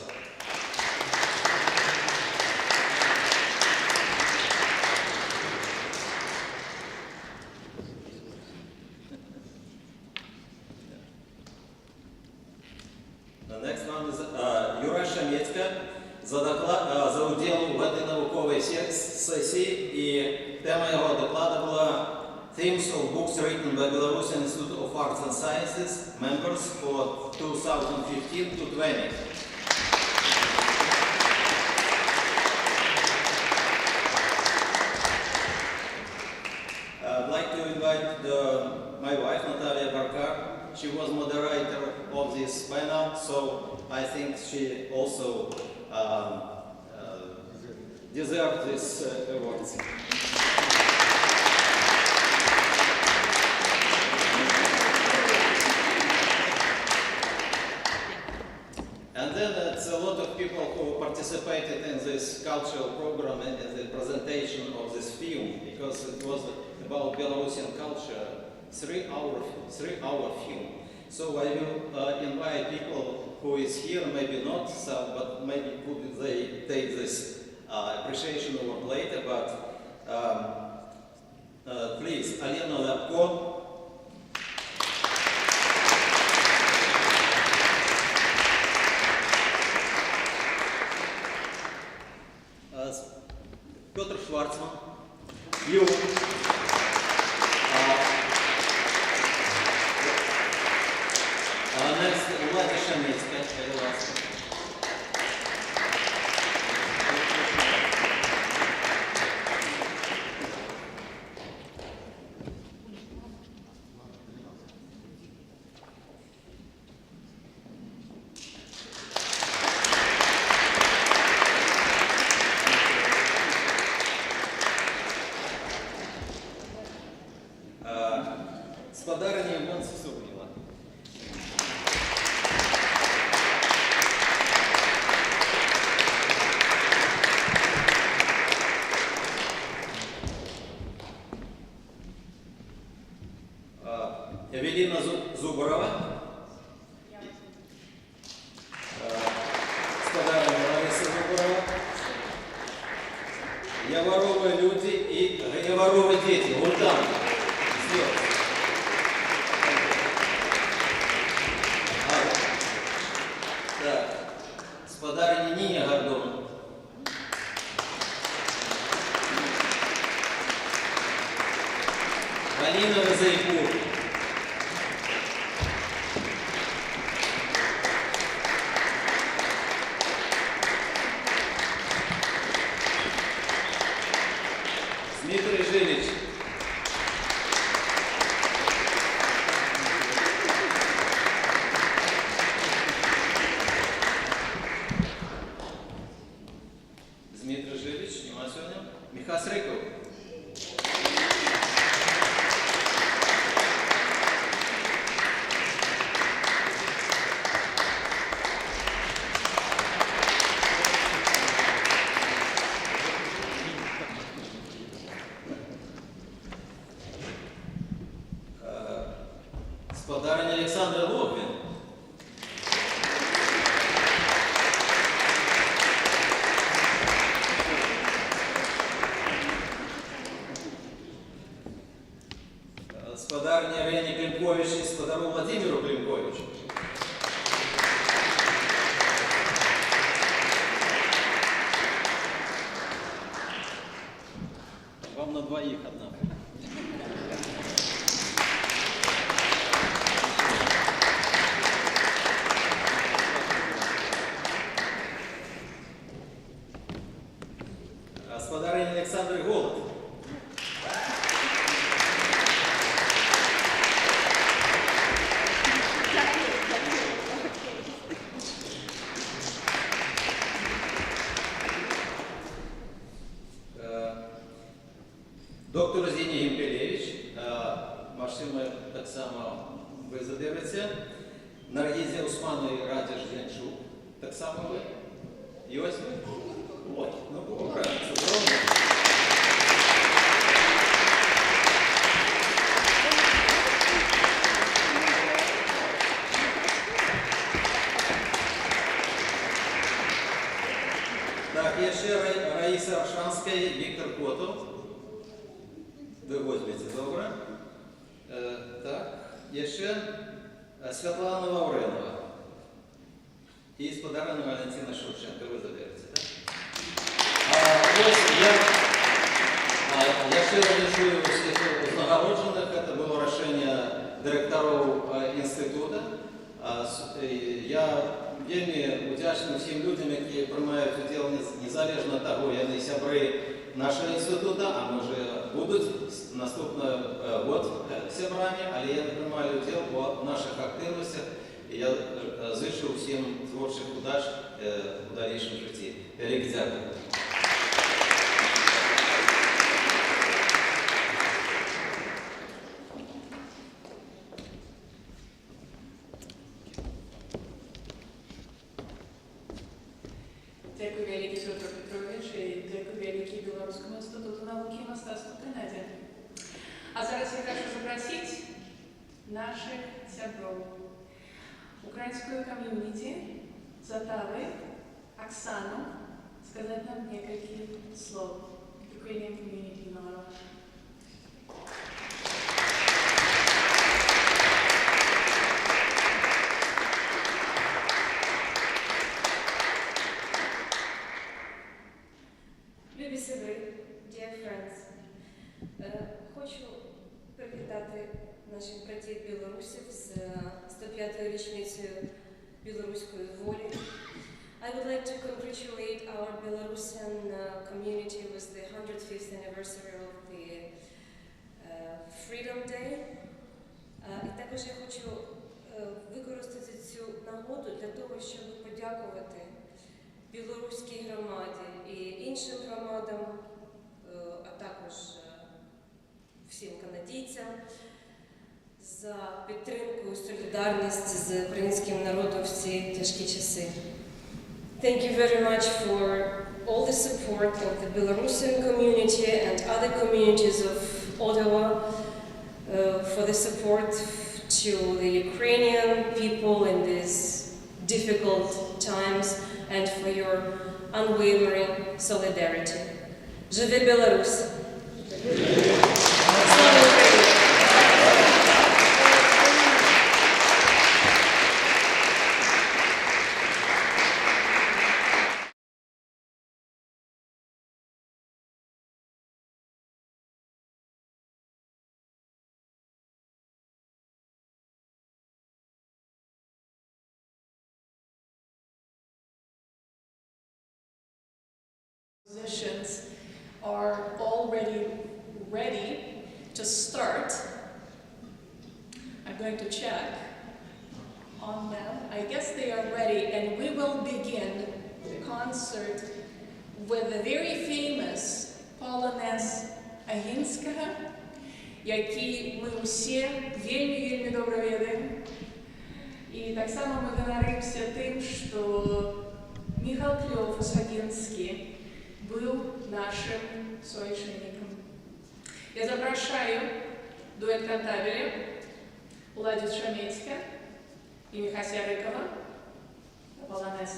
The next one is Юра Шамецька за удел в этой науковой сессии, и тема его доклада была Themes of Books Written by Belarusian Institute of Arts and Sciences members for 2015 to 20. I'd like to invite my wife, Natalia Barkar. She was moderator of this panel, so I think she also deserves this award. And then it's a lot of people who participated in this cultural program and in the presentation of this film, because it was about Belarusian culture, 3-hour film. So I will invite people who is here, maybe not, but maybe could they take this appreciation award later. But please, Alena Lapko. Piotr Schwarzman, you, next, Влада Шамецька, пожалуйста. С подарением вон сосудила. Эвелина Зубарова. С подарением Лариса Зубарова. Яворовы люди и Яворовы дети. Вот там. Так, с подарением Нине Гордон. Полина Розайпур. Дмитрий Жилич. Дмитрий Жилич, внимательно. Михас Рыков. С подарением Александр Логвин. господарня Рені Климкович і господару Владимиру Климковичу. Вам на двоих одна. Господариня Александр Голод. Доктор Зіні Гімпелєвич, Машима так само ви задивиться. Наргізія Усманові Радіш Янчук, так само ви. І ось ви. Ой, ну добре, це добре. Так, є ще Раїса Аршанська і Віктор Котов. Ви возьмете, добре? Так, є ще Світлана Лавренова і господарина Валентина Шевченко. Ви задивитеся, так? Ось я ще вирішую всіх нагороджених. Це було рішення директорів інституту. Я вельми вдячний всім людям, які приймають уділ незалежно від того, вони сябри нашого інституту, а може будуть наступний год сябрами, але я не приймаю уділ по наших активностях. І я зичу всім творчих удач у дальнішому житті. Велике дякую. Дякую велике, Петро Петрович, і дякую велике Білоруському інституту науки і мистецтва в Канаді. А зараз я хочу запросити наших сябров української ком'юніті з Оттави, Оксану, сказати нам кілька слов. Ukrainian community народу. Любі сябри, dear friends, хочу привітати наших братів білорусів з 105-ю річницею білоруської волі. I would like to congratulate our Belarusian community with the 105th anniversary of the Freedom Day. І також я хочу використати цю нагоду для того, щоб подякувати білоруській громаді і іншим громадам, а також всім канадійцям за підтримку і солідарність з українським народом в ці тяжкі часи. Thank you very much for all the support of the Belarusian community and other communities of Ottawa, for the support to the Ukrainian people in these difficult times, and for your unwavering solidarity. Живе Білорусь! Слава Україні! Musicians are already ready to start. I'm going to check on them. I guess they are ready, and we will begin the concert with the very famous Polonez Агінського, який ми всі вельми добре ведемо. І так само ми гоноримося тим, що Михайло Агінський был нашим совершенником. Я запрошаю дуэт кантабеля Владю Шамецька и Михася Рыкова на полонез.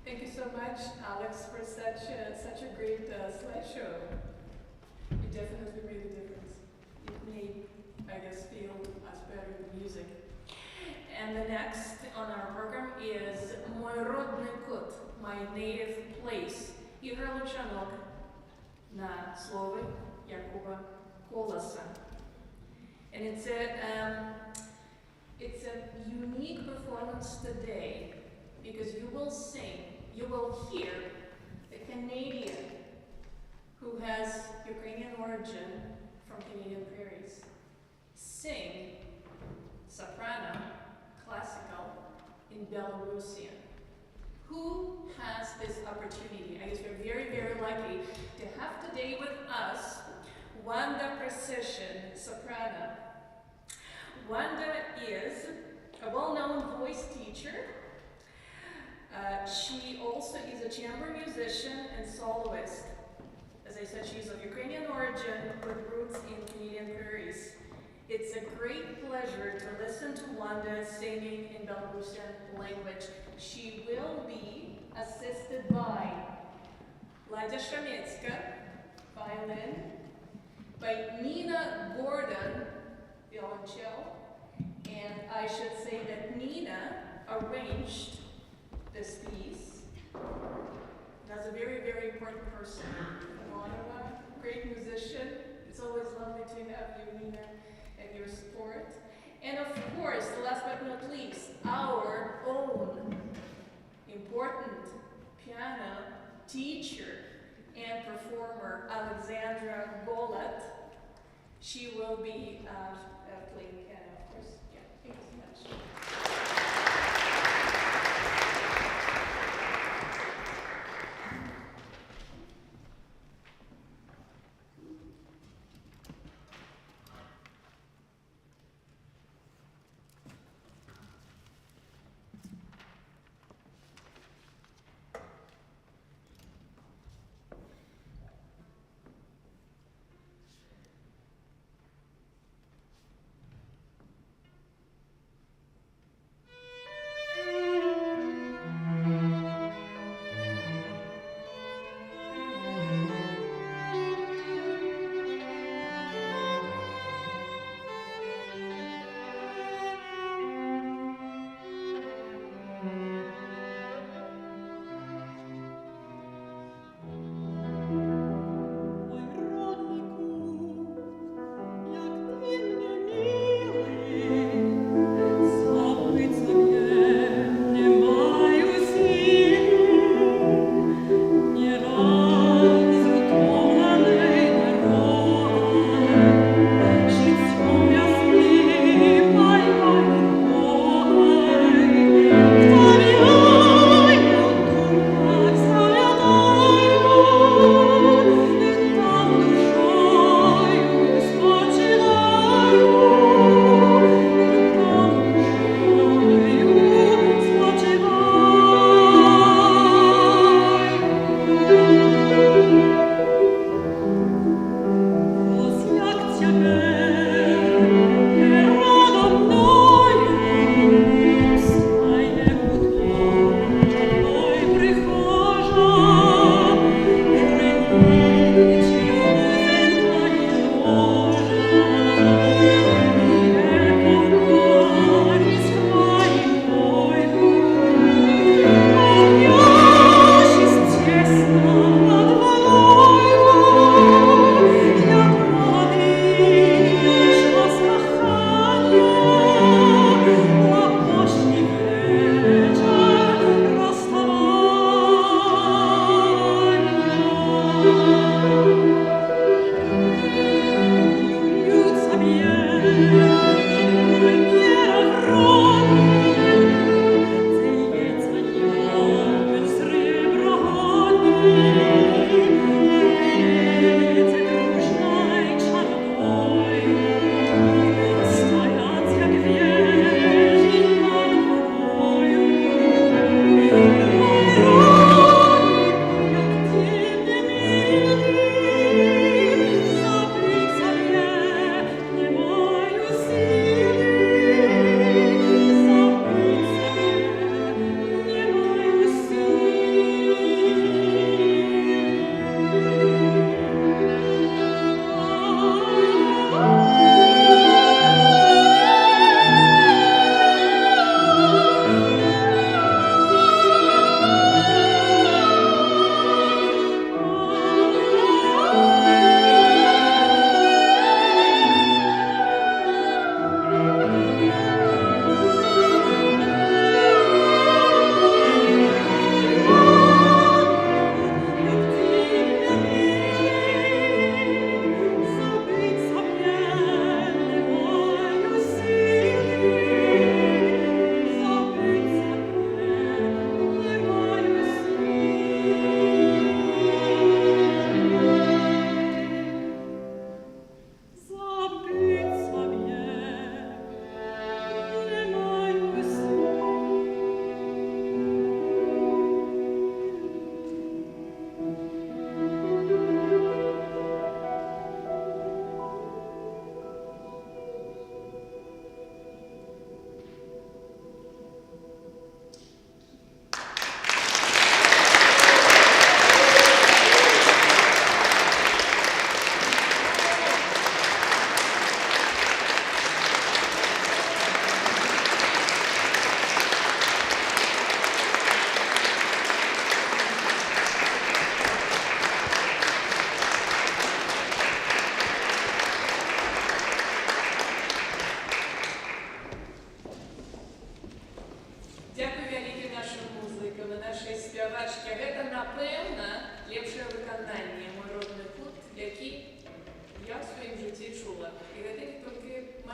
Thank you so much, Alex, for such a great slideshow. It definitely made a difference. It made, I guess, feel us better with music. And the next on our program is Мой родный кут, My Native Place. Ігор Лучанок на слові Якуба Колоса. And it's a unique performance today because you will hear the Canadian who has Ukrainian origin from Canadian prairies sing soprano, classical in Belarusian. Who has this opportunity? I guess we're very, very lucky to have today with us Wanda Precision, soprano. Wanda is a well-known voice teacher. She also is a chamber musician and soloist. As I said, she's of Ukrainian origin with roots in Canadian prairies. It's a great pleasure to listen to Wanda singing in Belarusian language. She will be assisted by Ladya Shametska, violin, by Nina Gordon, violoncello, and I should say that Nina arranged this piece. That's a very, very important person from Ottawa, great musician. It's always lovely to have you, Nina, and your support. And of course, last but not least, our own important piano teacher and performer, Alexandra Golat. She will be playing piano, of course. Yeah, thank you so much.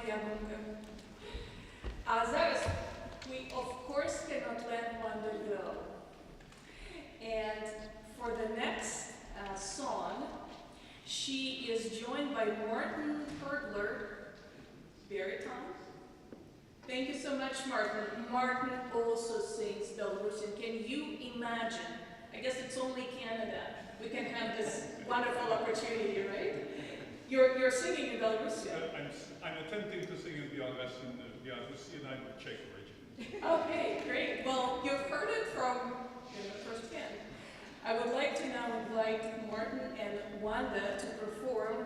яблунка. А зараз we of course cannot let Wanda go. And for the next song, she is joined by Martin Hurdler, baritone. Thank you so much, Martin. Martin also sings Belarusian. Can you imagine? I guess it's only Canada. We can have this wonderful opportunity, right? You're singing in Belarusian. I'm attempting to sing in Belarusian. I'm of Czech origin. Okay, great. Well, you've heard it from firsthand. I would like to now invite Martin and Wanda to perform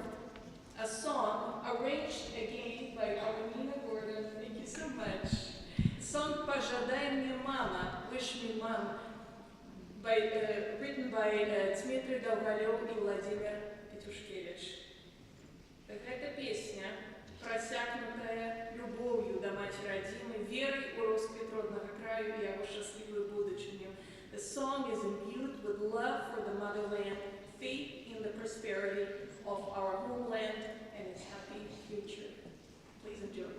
a song arranged again by Nina Gordon. Thank you so much. Song "Пожадай мне, мама," Wish Me Mom, written by Dmitry Dolgolев и Владимир Петушкевич. Эта песня, просякнутая любовью до матери родимой, верой у Роспетродного краю и его счастливой будущее. The song is imbued with love for the motherland, faith in the prosperity of our homeland and its happy future. Please enjoy.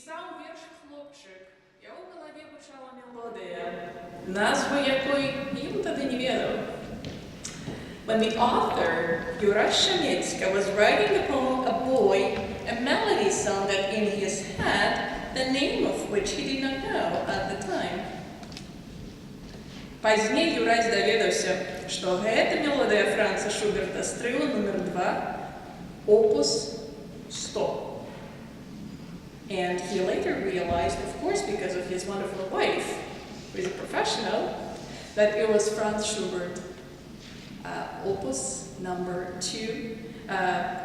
писав вірш хлопчик, я у голові почала мелодія, назву якої він тоді не відав. When the author, Юра Шамецька, was writing the poem A Boy, a melody sounded in his head, the name of which he did not know at the time. Позднее Юрась доведался, что это мелодия Франца Шуберта «Стрела номер 2», опус 100. And he later realized, of course, because of his wonderful wife, who is a professional, that it was Franz Schubert, opus number 2,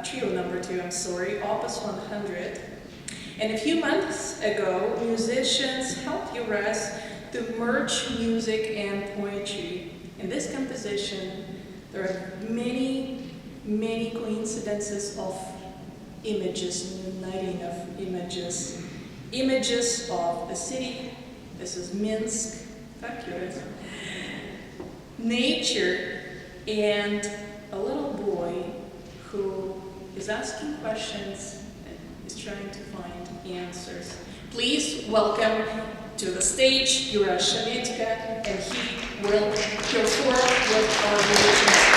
trio number 2, opus 100. And a few months ago, musicians helped Juras to merge music and poetry. In this composition, there are many, many coincidences of images, uniting of images. Images of the city, this is Minsk, nature, and a little boy who is asking questions and is trying to find answers. Please welcome to the stage Yura Shavetka, and he will perform with our musicians.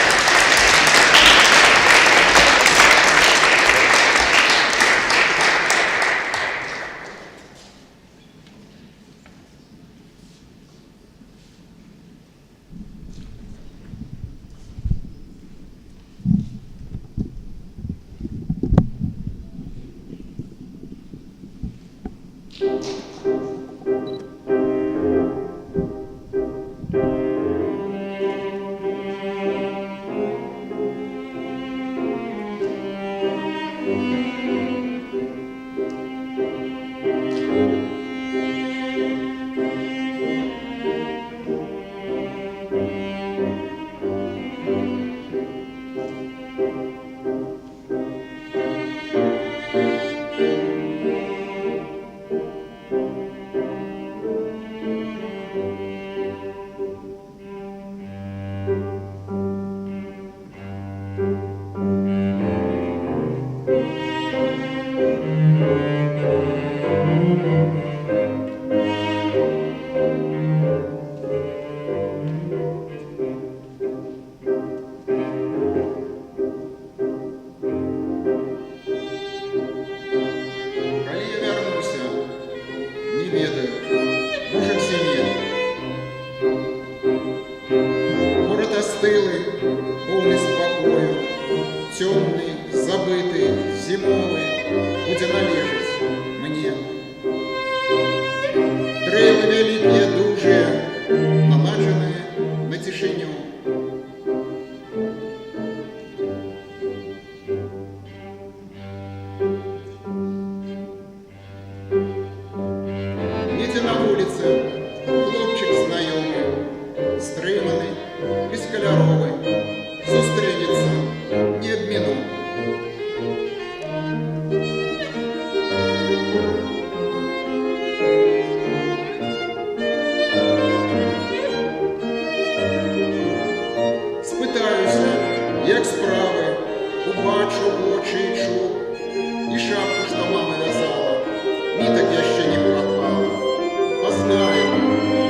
Знаю,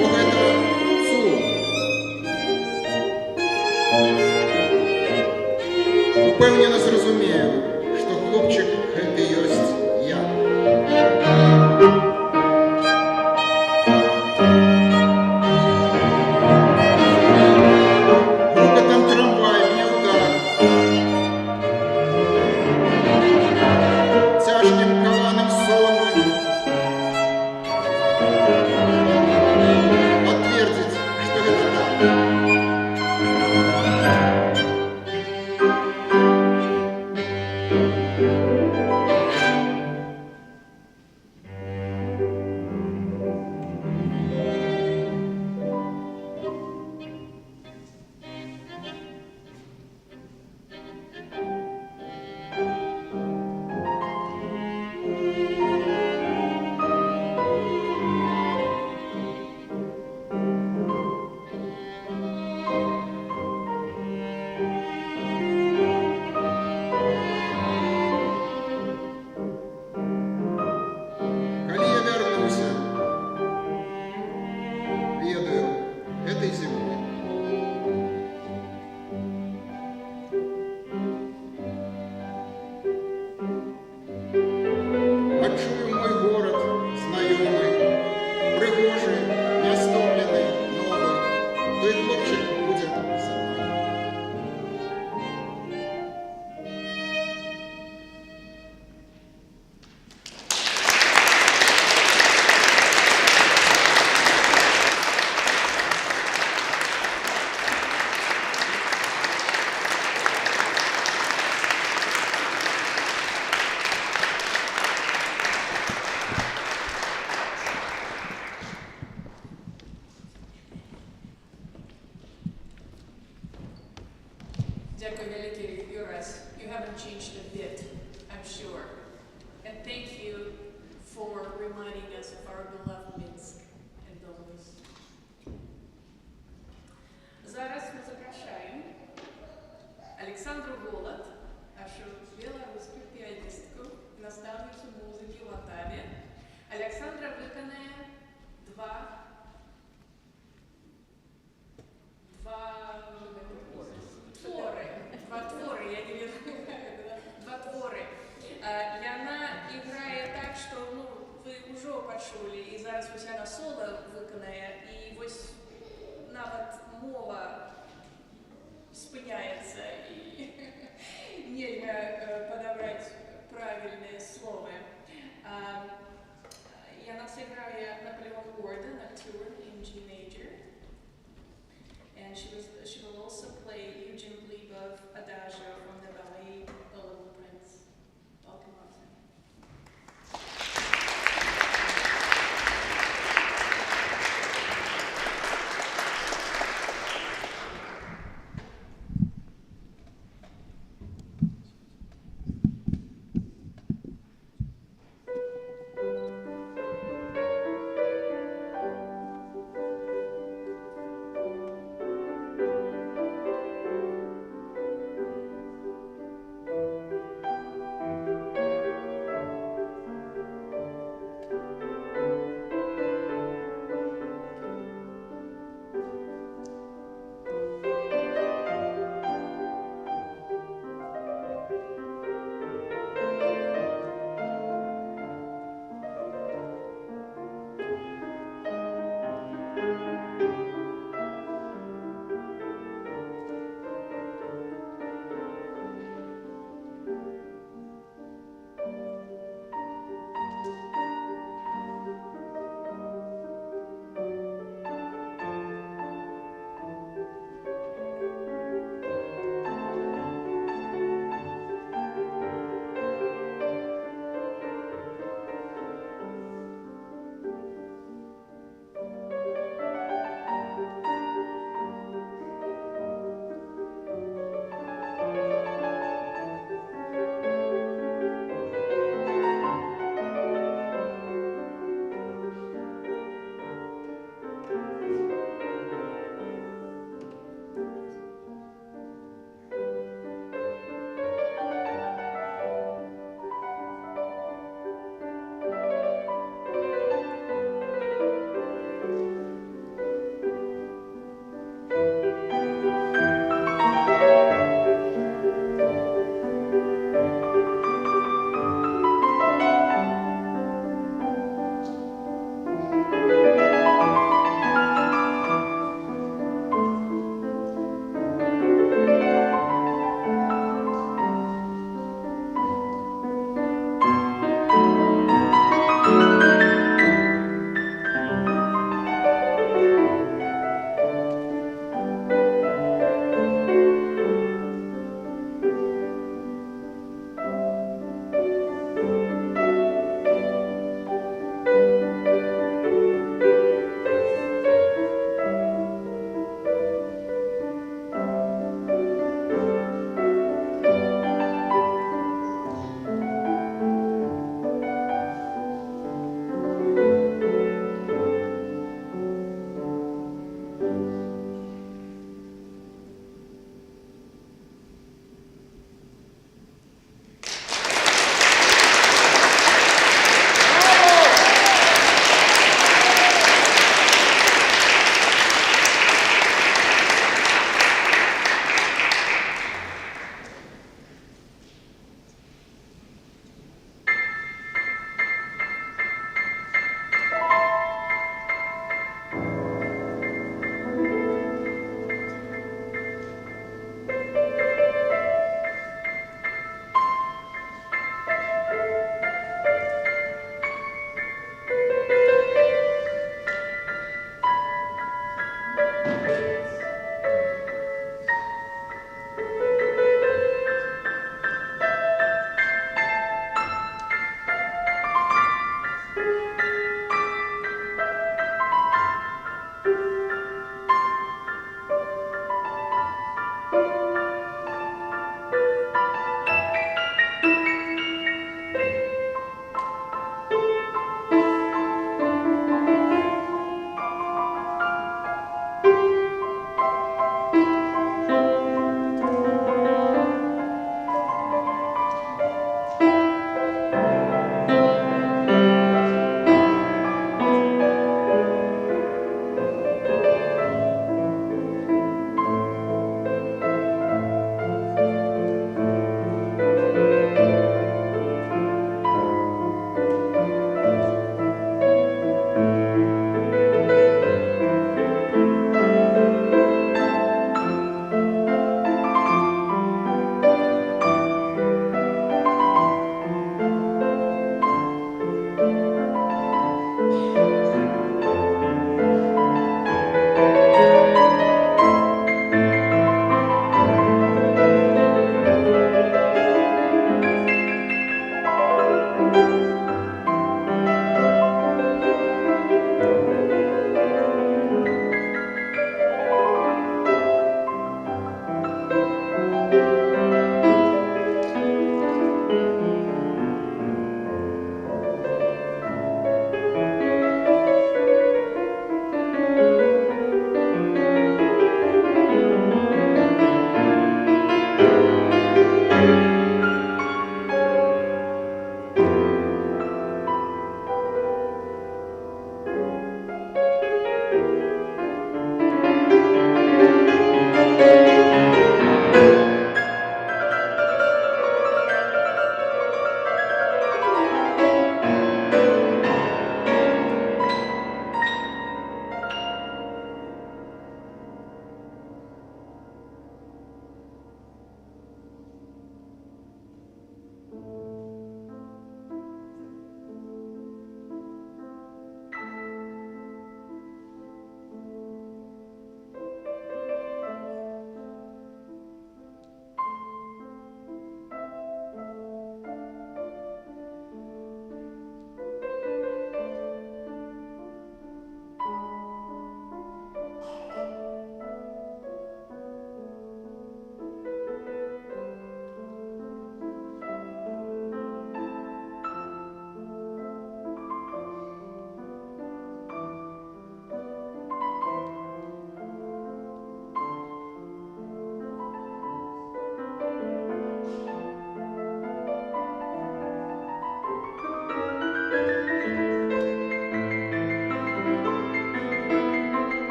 бо это цуд. этой зимой. Почую мой город знайомий, пригожий, наступлений, новий, той хлопчик буде за мною. Дякую велике, Юрас. You haven't changed a bit, I'm sure. And thank you for reminding us of our beloved Minsk and Belarus. Зараз ми запрошуємо Олександру Голод, нашу білоруську піаністку, наставницю музики в Оттаві. Олександра виконає два твори, я не верю, два твори. И она играет так, что вы уже почули, и зараз вся на соло виконає, і ось навіть мова спиняється, і нельзя подобрать правильные слова. И она сыграет Наполеон Горда, Nocturne in G major. And she will also play Eugene Glebov Adagio from the ballet The Little Prince. Welcome, Roxanne.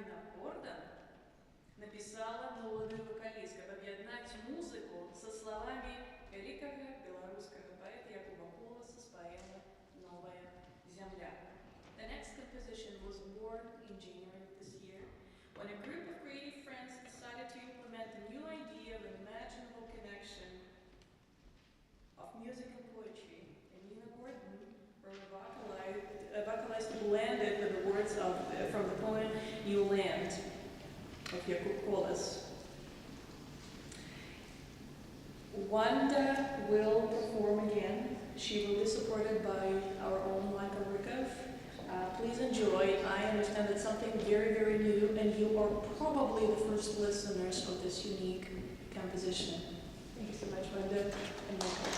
Ганна Гордон написала молодая вокалистка объединять музыку со словами великого белорусского поэта Якуба Колоса с поэмы «Новая земля». The next composition was born in January this year, when a group of creative friends decided to implement a new idea of an imaginable connection of music and poetry. And Nina Gordon, a vocalist who blended with the words from the poem New Land of Jakub Kolas. Wanda will perform again. She will be supported by our own Michael Rikov. Please enjoy. I understand it's something very, very new, and you are probably the first listeners of this unique composition. Thank you so much, Wanda and Michael.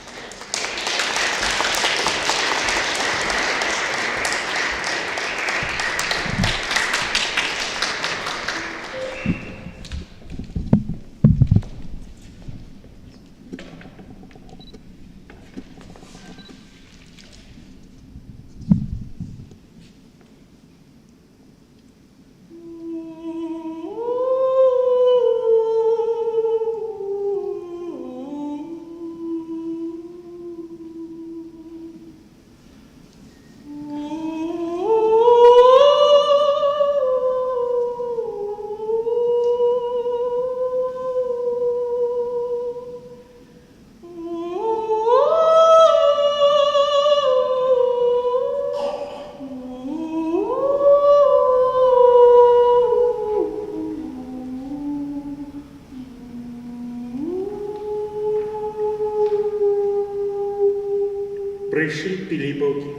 Прыйшлі Піліпаўкі,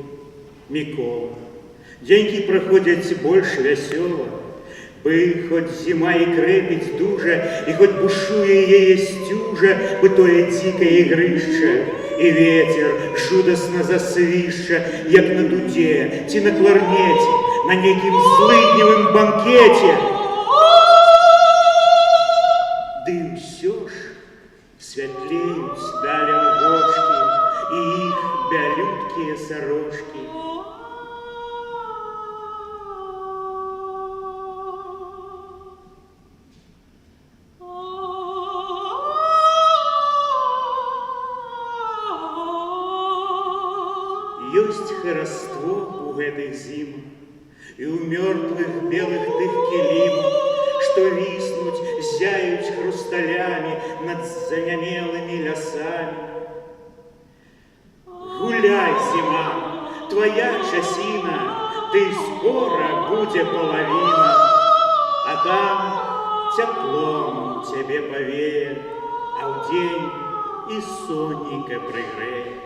Мікола, Дзенькі праходзяць больш вясёла, бы хоць зіма і крэпіць дужа, і хоць бушуе яе сцюжа, бы тое дзікае ігрышча, і вецер жудасна засвішча, як на дуде ці на кларнеце, на нейкім злыдневым банкеце. Ды ўсё ж святлеюць далям вочкі, і іх бялюткія сарочкі. Ёсць хараство ў гэтых зімах і ў мёртвых белых тых кілімах, што віснуць, зяюць хрусталямі над занямелымі лясамі. Гуляй, зима, твоя часина, ты скоро будет половина, а там теплом тебе повеет, а в день и сонненько пригреет.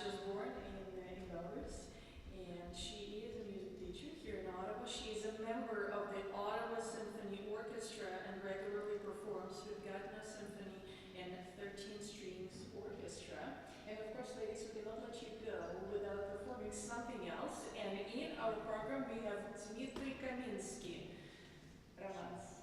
she was born in Belarus, and she is a music teacher here in Ottawa. She is a member of the Ottawa Symphony Orchestra and regularly performs with Gatineau Symphony and 13 Strings Orchestra. And of course, ladies, we cannot let you go without performing something else. And in our program, we have Dmitry Kaminsky. Romance.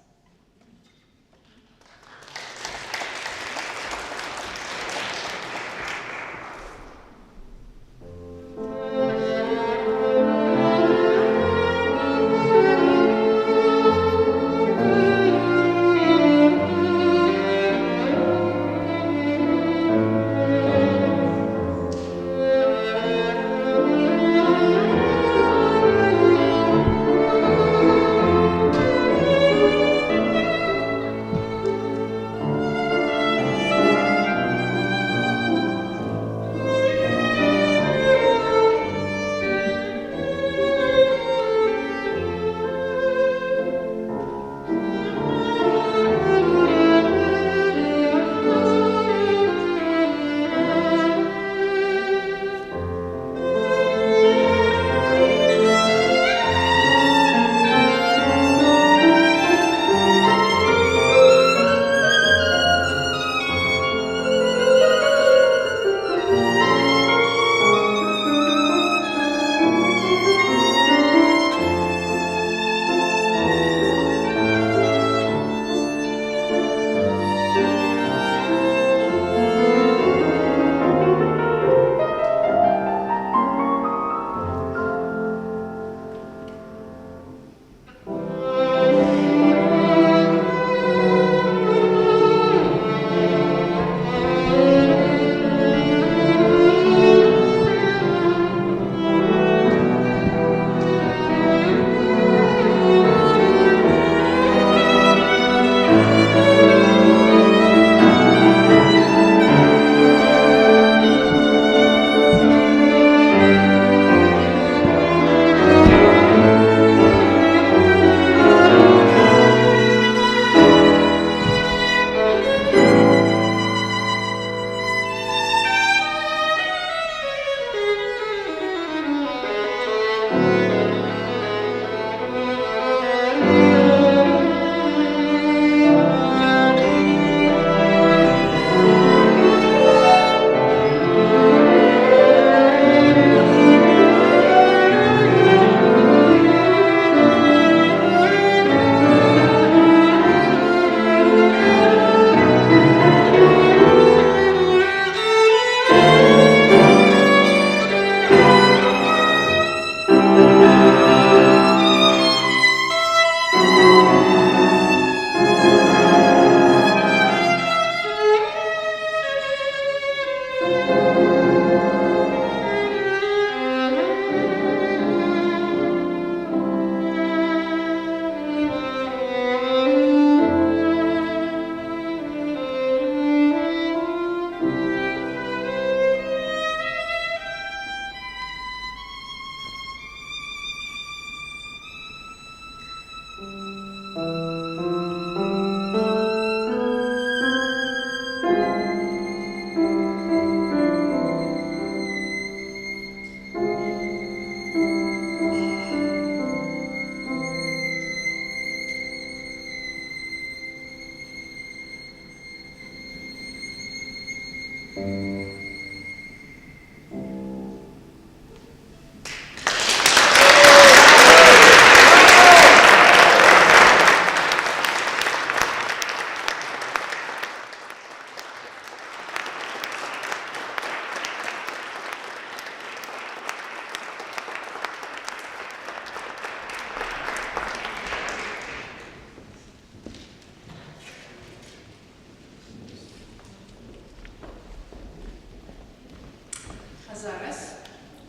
зараз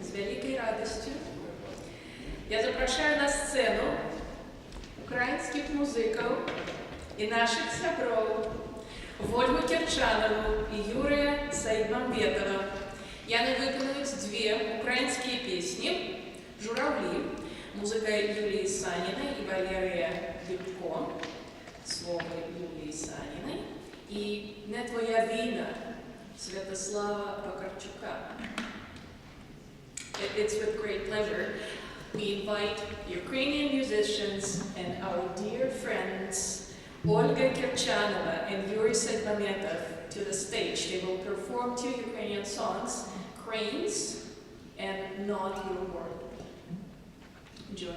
з великою радістю я запрошую на сцену українських музиків і наших сябров Вольгу Кирчанову і Юрія Саидмамбетова. Я не виконують дві українські пісні «Журавлі», музика Юлії Саніної і Валерія Дібко, слово Юлії Саніної, і «Не твоя війна» Святослава Вакарчука. it's with great pleasure we invite Ukrainian musicians and our dear friends Olga Kirchanova and Yuri Sedmametov to the stage. They will perform 2 Ukrainian songs, Cranes and Not Your World. Enjoy.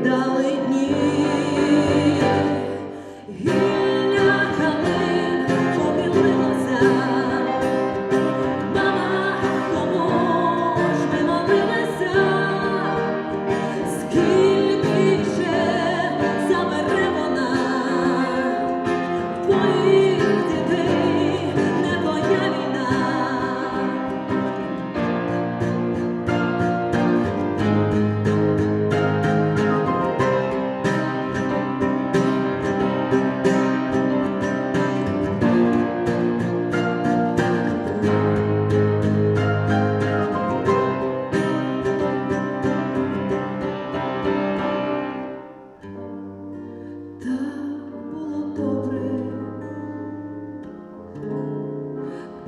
далині. Гілля калин похилилося. Мама, кому ж ми молилися? Скільки ще забере вона твоїх дітей, не твоя війна. Так було добре,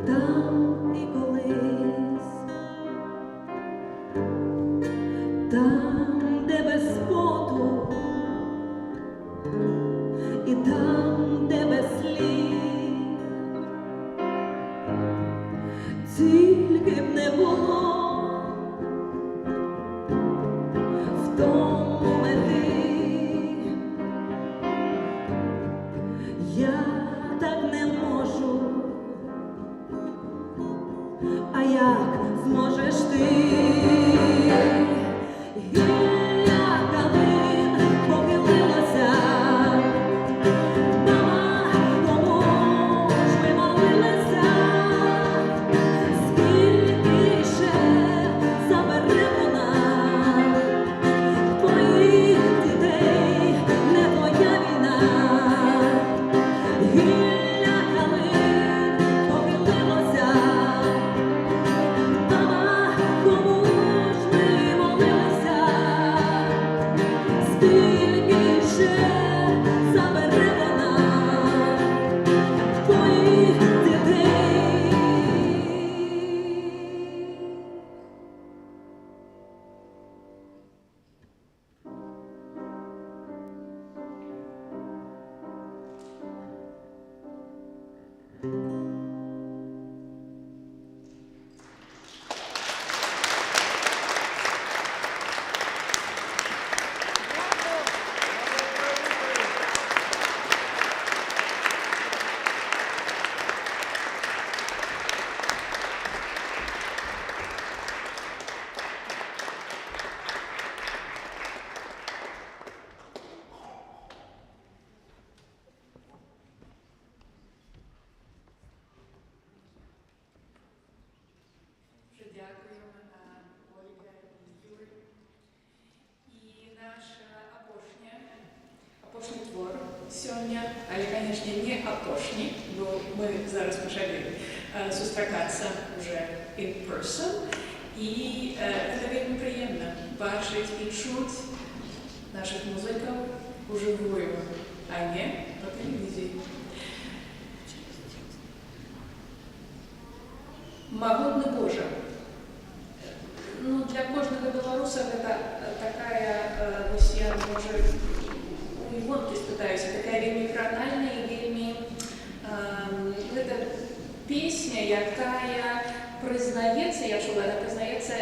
там і колись, там, де без поту, і там, де без слів, тільки б не було в тому мети. Я так не можу, а як зможеш ти? Гілля калин похилилося. Мама, кому ж ми молилися? Скільки ще забере вона твоїх дітей, не твоя війна. Гілля калин похилилося. Мама, кому ж ми молилися? Скільки ще забере вона твоїх дітей? Дуже дякуємо Ольга і Юрій. І наш опошній твор сьогодні, але, звісно, не опошній, бо ми зараз почали зустрічатися вже in person. І це вельми приємно бачити і чути наших музиків уживую, а не по телевізії. Могутний Боже. Ну, для кожного білоруса это такая, ось я, може, у Івонки спитаюся, така вельми хрональна і вельми, это пісня, яка признається, я чула, вона признається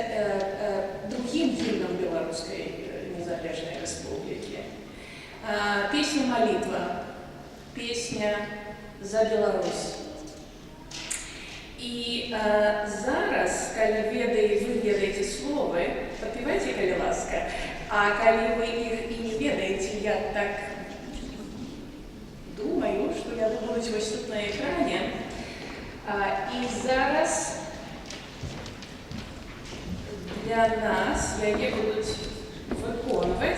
другим гімном Білоруської Незалежної Республіки. Пісня «Молитва», пісня «За Білорусь». І зараз, коли ви ведаєте слово, подпевайте, коли ласка, а коли ви їх і не ведаєте, я так думаю, що я буду ось тут на екрані. І зараз для нас її будуть виконувати